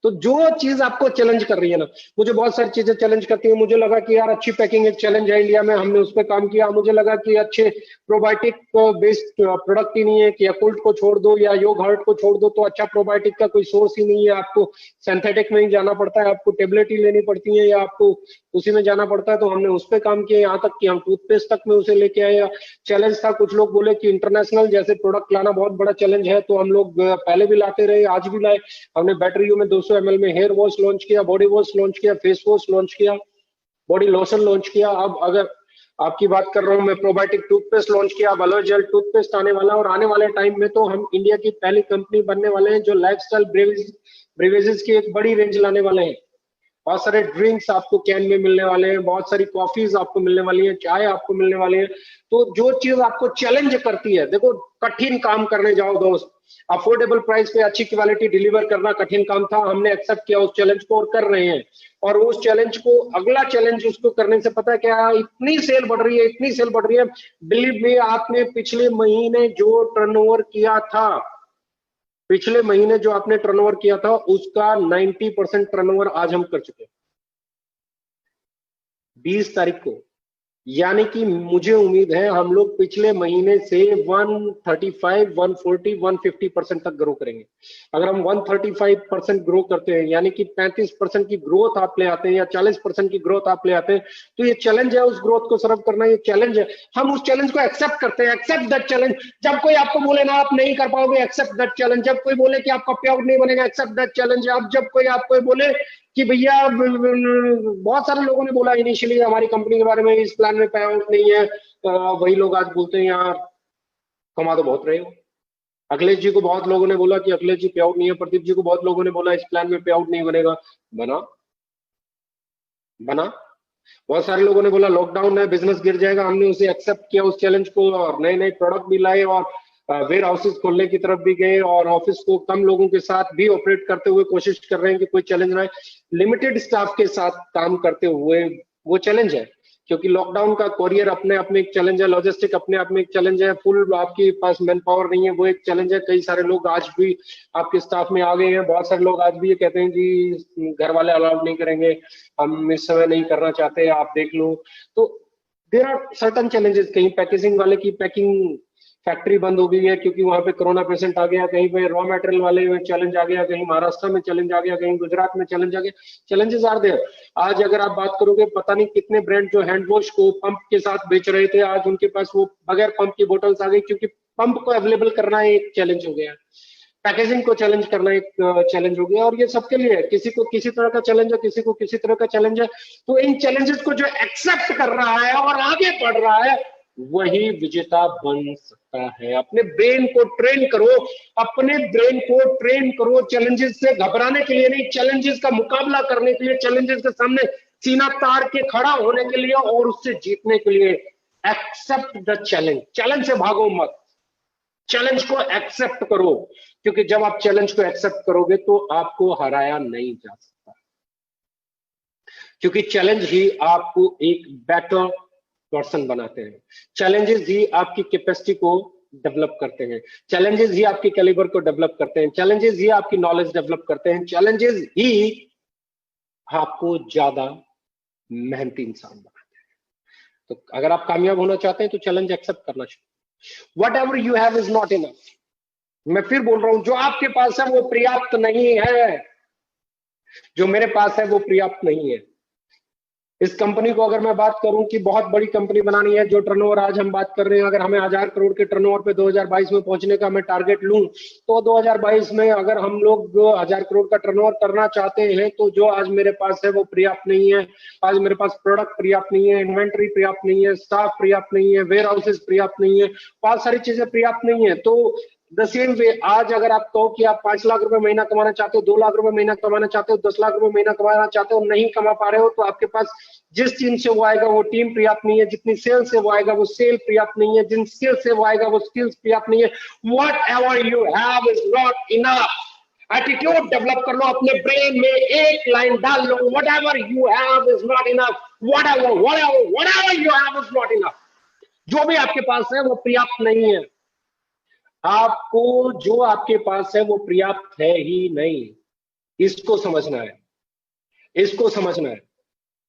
तो जो चीज आपको चैलेंज कर रही है ना, मुझे बहुत सारी चीजें चैलेंज करती है। मुझे लगा कि यार अच्छी पैकिंग एक चैलेंज है इंडिया में, हमने उस पर काम किया। मुझे लगा कि अच्छे प्रोबायोटिक बेस्ड प्रोडक्ट ही नहीं है, कि याकुल्ट को छोड़ दो या योगर्ट को छोड़ दो तो अच्छा प्रोबायोटिक का कोई सोर्स ही नहीं है, आपको सिंथेटिक में ही जाना पड़ता है, आपको टेबलेट ही लेनी पड़ती है, या आपको उसी में जाना पड़ता है। तो हमने उस पर काम किया, यहाँ तक कि हम टूथपेस्ट तक में उसे लेके आए। चैलेंज था, कुछ लोग बोले कि इंटरनेशनल जैसे प्रोडक्ट लाना बहुत बड़ा चैलेंज है, तो हम लोग पहले भी लाते रहे, आज भी लाए। हमने बैटरियों में 200 ml में हेयर वॉश लॉन्च किया, बॉडी वॉश लॉन्च किया, फेस वॉश लॉन्च किया, बॉडी लोशन लॉन्च किया। अब अगर आपकी बात कर रहा हूं मैं, प्रोबायोटिक टूथपेस्ट लॉन्च किया, एलोए जेल टूथपेस्ट आने वाला, और आने वाले टाइम में तो हम इंडिया की पहली कंपनी बनने वाले हैं जो लाइफस्टाइल ब्रेवेजेस की एक बड़ी रेंज लाने वाले हैं। बहुत सारे ड्रिंक्स आपको कैन में मिलने वाले हैं, बहुत सारी कॉफीज आपको मिलने वाली है, चाय आपको मिलने वाली है। तो जो चीज आपको चैलेंज करती है, देखो कठिन काम करने जाओ दोस्त, अफोर्डेबल प्राइस पे अच्छी क्वालिटी डिलीवर करना कठिन काम था, हमने एक्सेप्ट किया उस चैलेंज को और कर रहे हैं। और उस चैलेंज को, अगला चैलेंज उसको करने से पता है क्या, इतनी सेल बढ़ रही है, इतनी सेल बढ़ रही है, बिलीव मी, आपने पिछले महीने जो टर्नओवर किया था, पिछले महीने जो आपने टर्नओवर किया था उसका 90% टर्नओवर आज हम कर चुके हैं 20 तारीख को। यानी कि मुझे उम्मीद है हम लोग पिछले महीने से 135, 140, 150% तक ग्रो करेंगे। अगर हम 135% ग्रो करते हैं, यानी कि 35% की ग्रोथ आप ले आते हैं, या 40% की ग्रोथ आप ले आते हैं, तो ये चैलेंज है, उस ग्रोथ को सर्व करना ये चैलेंज है। हम उस चैलेंज को एक्सेप्ट करते हैं, एक्सेप्ट दैट चैलेंज। जब कोई आपको बोले ना आप नहीं कर पाओगे, एक्सेप्ट दैट चैलेंज। जब कोई बोले कि आपका पे आउट नहीं बनेगा, एक्सेप्ट दैट चैलेंज। अब जब कोई आपको बोले कि भैया, बहुत सारे लोगों ने बोला इनिशियली हमारी कंपनी के बारे में, इस प्लान में पे आउट नहीं है, वही लोग आज बोलते हैं यार कमा तो बहुत रहे हो। अखिलेश जी को बहुत लोगों ने बोला कि अखिलेश जी पे आउट नहीं है, प्रदीप जी को बहुत लोगों ने बोला इस प्लान में पे आउट नहीं बनेगा, बना बना। बहुत सारे लोगों ने बोला लॉकडाउन है, बिजनेस गिर जाएगा, हमने उसे एक्सेप्ट किया उस चैलेंज को, और नए नए प्रोडक्ट भी लाए, और वेयर हाउसेस खोलने की तरफ भी गए, और ऑफिस को कम लोगों के साथ भी ऑपरेट करते हुए कोशिश कर रहे हैं कि कोई चैलेंज ना आए। लिमिटेड स्टाफ के साथ काम करते हुए वो चैलेंज है, क्योंकि लॉकडाउन का कोरियर अपने आप में एक चैलेंज है, लॉजिस्टिक अपने आप में एक चैलेंज है, फुल आपके पास मैन पावर नहीं है, वो एक चैलेंज है। कई सारे लोग आज भी आपके स्टाफ में आ गए हैं, बहुत सारे लोग आज भी ये कहते हैं कि घर वाले अलाउड नहीं करेंगे, हम इस समय नहीं करना चाहते, आप देख लो। तो देयर आर सर्टन चैलेंजेस। कहीं पैकेजिंग वाले की पैकिंग फैक्ट्री बंद हो गई है क्योंकि वहां पे कोरोना पेशेंट आ गया, कहीं पे रॉ मटेरियल वाले में चैलेंज आ गया, कहीं महाराष्ट्र में चैलेंज आ गया, कहीं गुजरात में चैलेंज आ गया। Challenges are there. आज अगर आप बात करोगे, पता नहीं कितने ब्रांड जो हैंड वॉश को पंप के साथ बेच रहे थे, आज उनके पास वो बगैर पंप की बोटल्स आ गई, क्योंकि पंप को अवेलेबल करना एक चैलेंज हो गया। पैकेजिंग को चैलेंज करना एक चैलेंज हो गया, और ये सबके लिए है, किसी को किसी तरह का चैलेंज है, किसी को किसी तरह का चैलेंज है। तो इन चैलेंजेस को जो एक्सेप्ट कर रहा है और आगे बढ़ रहा है वही विजेता बन सकता है। अपने ब्रेन को ट्रेन करो, अपने ब्रेन को ट्रेन करो चैलेंजेस से घबराने के लिए नहीं, चैलेंजेस का मुकाबला करने के लिए, चैलेंजेस के सामने सीना तार के खड़ा होने के लिए और उससे जीतने के लिए। एक्सेप्ट द चैलेंज, चैलेंज से भागो मत, चैलेंज को एक्सेप्ट करो, क्योंकि जब आप चैलेंज को एक्सेप्ट करोगे तो आपको हराया नहीं जा सकता, क्योंकि चैलेंज ही आपको एक बेटर पर्सन बनाते हैं, चैलेंजेस ही आपकी कैपेसिटी को डेवलप करते हैं, चैलेंजेस ही आपके कैलिबर को डेवलप करते हैं, चैलेंजेस ही आपकी नॉलेज डेवलप करते हैं, चैलेंजेस ही आपको ज्यादा मेहनती इंसान बनाते हैं। तो अगर आप कामयाब होना चाहते हैं तो चैलेंज एक्सेप्ट करना चाहिए। What ever you have is not enough. मैं फिर बोल रहा हूं, जो आपके पास है वो पर्याप्त नहीं है, जो मेरे पास है वो पर्याप्त नहीं है। इस कंपनी को अगर मैं बात करूं कि बहुत बड़ी कंपनी बनानी है, जो टर्नओवर आज हम बात कर रहे हैं, अगर हमें 1000 करोड़ के टर्नओवर पे 2022 में पहुंचने का मैं टारगेट लूं, तो 2022 में अगर हम लोग 1000 करोड़ का टर्नओवर करना चाहते हैं तो जो आज मेरे पास है वो पर्याप्त नहीं है। आज मेरे पास प्रोडक्ट पर्याप्त नहीं है, इन्वेंट्री पर्याप्त नहीं है, स्टाफ पर्याप्त नहीं है, वेयर हाउसेज पर्याप्त नहीं है, बहुत सारी चीजें पर्याप्त नहीं है। तो द सेम वे आज अगर आप कहो कि आप 5 लाख रुपए महीना कमाना चाहते हो, 2 लाख रुपए महीना कमाना चाहते हो, 10 लाख रुपए महीना कमाना चाहते हो, नहीं कमा पा रहे हो, तो आपके पास जिस टीम से वो आएगा वो टीम पर्याप्त नहीं है, जितनी सेल से वो आएगा वो सेल पर्याप्त नहीं है, जिन स्किल से वो आएगा वो स्किल्स पर्याप्त नहीं है। Whatever you have is not enough. Attitude develop कर लो, अपने ब्रेन में एक लाइन डाल लो, whatever you have is not enough, whatever you have is not enough. जो भी आपके पास है वो पर्याप्त नहीं है, आपको जो आपके पास है वो पर्याप्त है ही नहीं। इसको समझना है, इसको समझना है।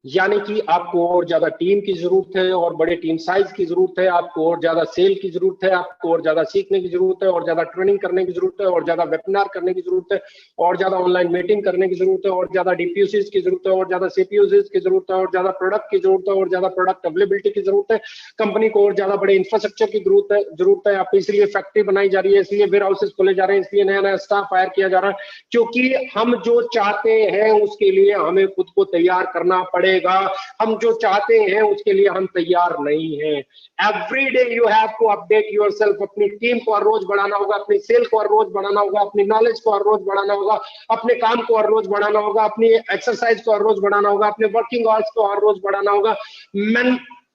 यानी कि आपको और ज्यादा टीम की जरूरत है, और बड़े टीम साइज की जरूरत है, आपको और ज्यादा सेल की जरूरत है, आपको और ज्यादा सीखने की जरूरत है, और ज्यादा ट्रेनिंग करने की जरूरत है, और ज्यादा वेबिनार करने की जरूरत है, और ज्यादा ऑनलाइन मीटिंग करने की जरूरत है, और ज्यादा डीपीयूसीज की जरूरत है, और ज्यादा सीपीयूसीज की जरूरत है, और ज्यादा प्रोडक्ट की जरूरत है, और ज्यादा प्रोडक्ट अवेलेबिलिटी की जरूरत है। कंपनी को और ज्यादा बड़े इंफ्रास्ट्रक्चर की जरूरत है। आप इसलिए फैक्ट्री बनाई जा रही है, इसलिए वेयर हाउसेज खोले जा रहे हैं, इसलिए नया नया स्टाफ हायर किया जा रहा है, क्योंकि हम जो चाहते हैं उसके लिए हमें खुद को तैयार करना पड़ेगा। हम जो चाहते हैं उसके लिए हम तैयार नहीं हैं। Every day you have to update yourself. अपनी टीम को हर रोज बढ़ाना होगा, अपनी सेल को हर रोज बढ़ाना होगा, अपनी नॉलेज को हर रोज बढ़ाना होगा, अपने काम को हर रोज बढ़ाना होगा, अपनी एक्सरसाइज को हर रोज बढ़ाना होगा, अपने वर्किंग आवर्स को हर रोज बढ़ाना होगा।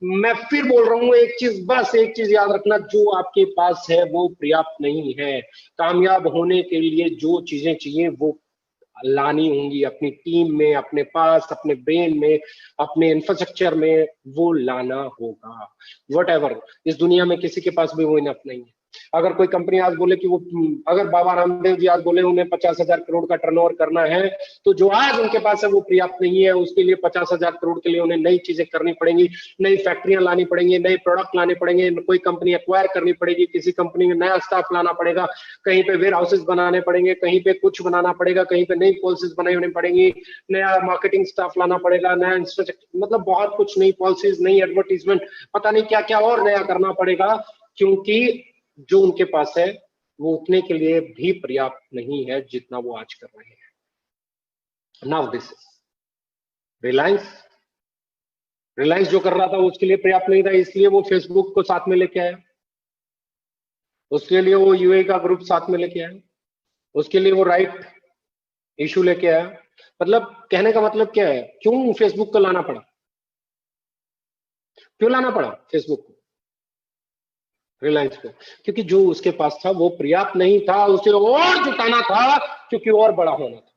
मैं फिर बोल रहा हूं एक चीज, बस एक चीज याद रखना, जो आपके पास है वो पर्याप्त नहीं है। कामयाब होने के लिए जो चीजें चाहिए वो लानी होंगी अपनी टीम में, अपने पास, अपने ब्रेन में, अपने इंफ्रास्ट्रक्चर में, वो लाना होगा। वट इस दुनिया में किसी के पास भी वो इनफ नहीं है। अगर कोई कंपनी आज बोले कि वो, अगर बाबा रामदेव जी आज बोले उन्हें 50,000 करोड़ का टर्नओवर करना है, तो जो आज उनके पास है वो पर्याप्त नहीं है। उसके लिए 50,000 करोड़ के लिए उन्हें नई चीजें करनी पड़ेंगी, नई फैक्ट्रियां लानी पड़ेंगी, नए प्रोडक्ट लाने पड़ेंगे, कोई कंपनी एक्वायर करनी पड़ेगी, किसी कंपनी में नया स्टाफ लाना पड़ेगा, कहीं पे वेयर हाउसेज बनाने पड़ेंगे, कहीं पे कुछ बनाना पड़ेगा, कहीं पे नई पॉलिसीज बनाई होनी पड़ेंगी, नया मार्केटिंग स्टाफ लाना पड़ेगा, नया इंफ्रास्ट्रक्चर, मतलब बहुत कुछ, नई पॉलिसीज, नई एडवर्टीजमेंट, पता नहीं क्या क्या और नया करना पड़ेगा, क्योंकि जो उनके पास है वो उतने के लिए भी पर्याप्त नहीं है जितना वो आज कर रहे हैं। नाउ दिस इज रिलायंस जो कर रहा था उसके लिए पर्याप्त नहीं था, इसलिए वो फेसबुक को साथ में लेके आया, उसके लिए वो यूए का ग्रुप साथ में लेके आया, उसके लिए वो राइट इशू लेके आया। मतलब कहने का मतलब क्या है, क्यों फेसबुक को लाना पड़ा, क्यों लाना पड़ा फेसबुक को, रिलायंस को? क्योंकि जो उसके पास था वो पर्याप्त नहीं था, उसे और जुटाना था, क्योंकि और बड़ा होना था।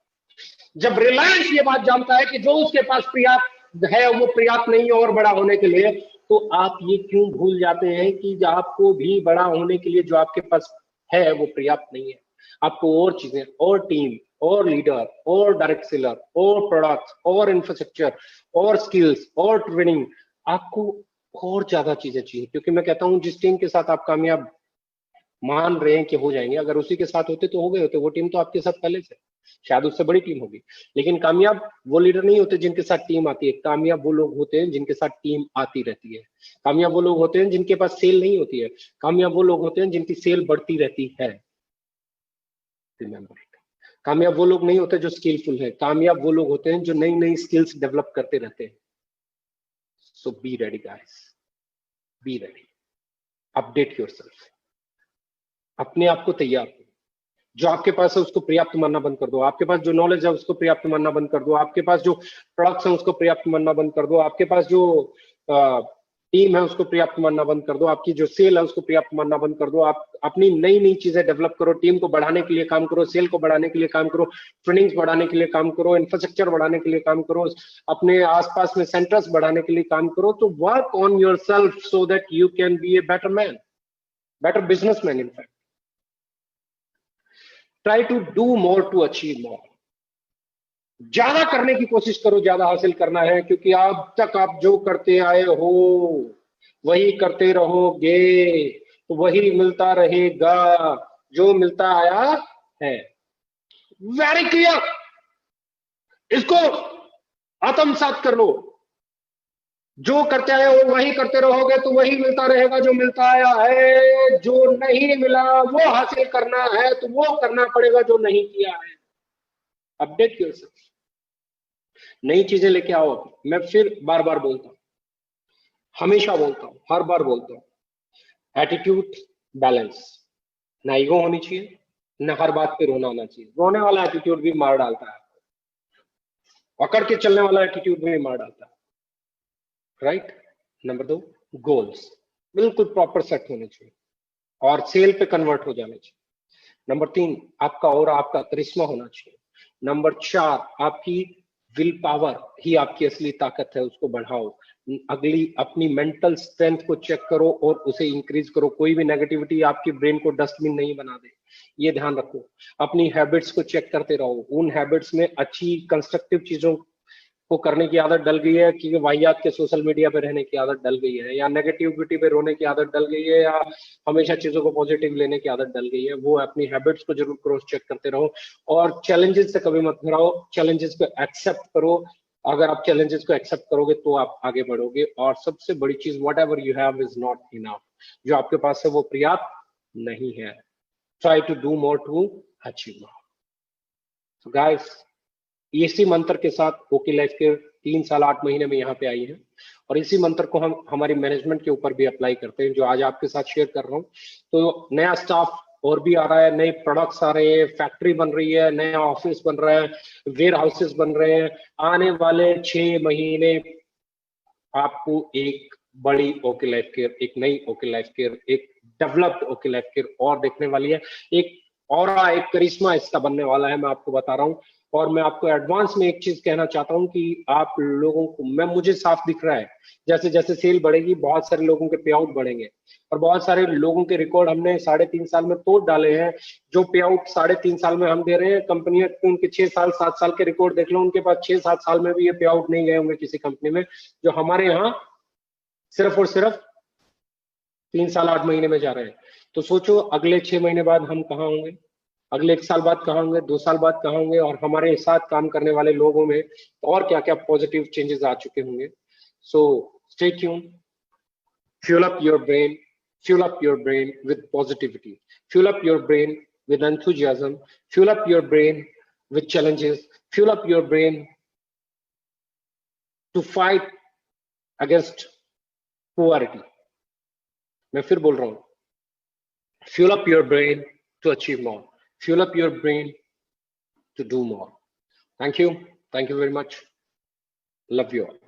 जब रिलायंस ये बात जानता है कि जो उसके पास पर्याप्त है वो पर्याप्त नहीं है और बड़ा होने के लिए, तो आप ये क्यों भूल जाते हैं कि आपको भी बड़ा होने के लिए जो आपके पास है वो पर्याप्त नहीं है। आपको और चीजें, और टीम, और लीडर, और डायरेक्ट सेलर, और प्रोडक्ट्स, और इंफ्रास्ट्रक्चर, और स्किल्स, और ट्रेनिंग, आपको और ज्यादा चीजें चाहिए। क्योंकि मैं कहता हूं जिस टीम के साथ आप कामयाब मान रहे हैं कि हो जाएंगे, अगर उसी के साथ होते तो हो गए होते, वो टीम तो आपके साथ पहले से, शायद उससे बड़ी टीम होगी। लेकिन कामयाब वो लीडर नहीं होते जिनके साथ टीम आती है, कामयाब वो लोग होते हैं जिनके साथ टीम आती रहती है। कामयाब वो लोग होते हैं जिनके पास सेल नहीं होती है, कामयाब वो लोग होते हैं जिनकी सेल बढ़ती रहती है। रिमेंबर, कामयाब वो लोग नहीं होते जो स्किलफुल है, कामयाब वो लोग होते हैं जो नई नई स्किल्स डेवलप करते रहते हैं। So be ready guys, be ready, update yourself, अपने आप को तैयार करो। जो आपके पास है उसको पर्याप्त मानना बंद कर दो, आपके पास जो नॉलेज है उसको पर्याप्त मानना बंद कर दो, आपके पास जो प्रोडक्ट्स है उसको पर्याप्त मानना बंद कर दो, आपके पास जो टीम है उसको पर्याप्त मानना बंद कर दो, आपकी जो सेल है उसको पर्याप्त मानना बंद कर दो। आप अपनी नई नई चीजें डेवलप करो, टीम को बढ़ाने के लिए काम करो, सेल को बढ़ाने के लिए काम करो, ट्रेनिंग्स बढ़ाने के लिए काम करो, इंफ्रास्ट्रक्चर बढ़ाने के लिए काम करो, अपने आसपास में सेंटर्स बढ़ाने के लिए काम करो। तो work on yourself so that you can be a better man, better businessman. In fact try to do more to achieve more, ज्यादा करने की कोशिश करो, ज्यादा हासिल करना है, क्योंकि अब तक आप जो करते आए हो वही करते रहोगे, तो वही मिलता रहेगा जो मिलता आया है। वेरी क्लियर, इसको आत्मसात कर लो। जो करते आए हो वही करते रहोगे तो वही मिलता रहेगा जो मिलता आया है। जो नहीं मिला वो हासिल करना है तो वो करना पड़ेगा जो नहीं किया है। अपडेट योरसेल्फ, नई चीजें लेके आओ। मैं फिर बार बार बोलता हूं, हमेशा बोलता हूं, हर बार बोलता हूं, एटीट्यूड बैलेंस, ना ईगो होनी चाहिए, ना हर बात पे रोना आना चाहिए। रोने वाला एटीट्यूड भी मार डालता है, पकड़ के चलने वाला एटीट्यूड भी मार डालता है। राइट। नंबर 2, गोल्स बिल्कुल प्रॉपर सेट होने चाहिए और सेल पे कन्वर्ट हो जाने चाहिए। नंबर 3, आपका और आपका करिश्मा होना चाहिए। नंबर 4, आपकी विल पावर ही आपकी असली ताकत है, उसको बढ़ाओ। अगली अपनी मेंटल स्ट्रेंथ को चेक करो और उसे इंक्रीज करो। कोई भी नेगेटिविटी आपकी ब्रेन को डस्टबिन नहीं बना दे, ये ध्यान रखो। अपनी हैबिट्स को चेक करते रहो, उन हैबिट्स में अच्छी कंस्ट्रक्टिव चीजों को करने की आदत डल गई है कि वाहियात के सोशल मीडिया पे रहने की आदत डल गई है, या नेगेटिविटी पे रोने की आदत डल गई है, या हमेशा चीजों को पॉजिटिव लेने की आदत डल गई है। वो अपनी हैबिट्स को जरूर क्रॉस चेक करते रहो और चैलेंजेस से कभी मत घबराओ, चैलेंजेस को एक्सेप्ट करो। अगर आप चैलेंजेस को एक्सेप्ट करोगे तो आप आगे बढ़ोगे। और सबसे बड़ी चीज, whatever you have is not enough, जो आपके पास है वो पर्याप्त नहीं है। Try to do more to achieve more. Guys, इसी मंत्र के साथ ओके लाइफ के 3 साल 8 महीने में यहाँ पे आई है और इसी मंत्र को हम हमारी मैनेजमेंट के ऊपर भी अप्लाई करते हैं, जो आज आपके साथ शेयर कर रहा हूँ। तो नया स्टाफ और भी आ रहा है, नए प्रोडक्ट्स आ रहे हैं, फैक्ट्री बन रही है, नया ऑफिस बन रहा है, वेयर हाउसेस बन रहे हैं। आने वाले 6 महीने आपको एक बड़ी ओके लाइफ केयर, एक नई ओके लाइफ केयर, एक डेवलप्ड ओके लाइफ केयर और देखने वाली है। एक ऑरा, एक करिश्मा इसका बनने वाला है, मैं आपको बता रहा हूँ। और मैं आपको एडवांस में एक चीज कहना चाहता हूँ कि आप लोगों को, मुझे साफ दिख रहा है, जैसे जैसे सेल बढ़ेगी बहुत सारे लोगों के पे आउट बढ़ेंगे और बहुत सारे लोगों के रिकॉर्ड हमने 3.5 साल में तोड़ डाले हैं। जो पे आउट 3.5 साल में हम दे रहे हैं, कंपनियां उनके 6 साल 7 साल के रिकॉर्ड देख लो, उनके पास 6-7 साल में भी ये पे आउट नहीं गए होंगे किसी कंपनी में, जो हमारे यहाँ सिर्फ और सिर्फ 3 साल 8 महीने में जा रहे हैं। तो सोचो अगले 6 महीने बाद हम कहाँ होंगे, अगले 1 साल बाद कहाँ होंगे, 2 साल बाद कहाँ होंगे, और हमारे साथ काम करने वाले लोगों में और क्या क्या पॉजिटिव चेंजेस आ चुके होंगे। So stay tune, fuel up your brain, fuel up your brain with positivity, fuel up your brain with enthusiasm, fuel up your brain with challenges, fuel up your brain to fight against poverty. मैं फिर बोल रहा हूं, fuel up your brain to achieve more, fuel up your brain to do more. Thank you very much, love you all.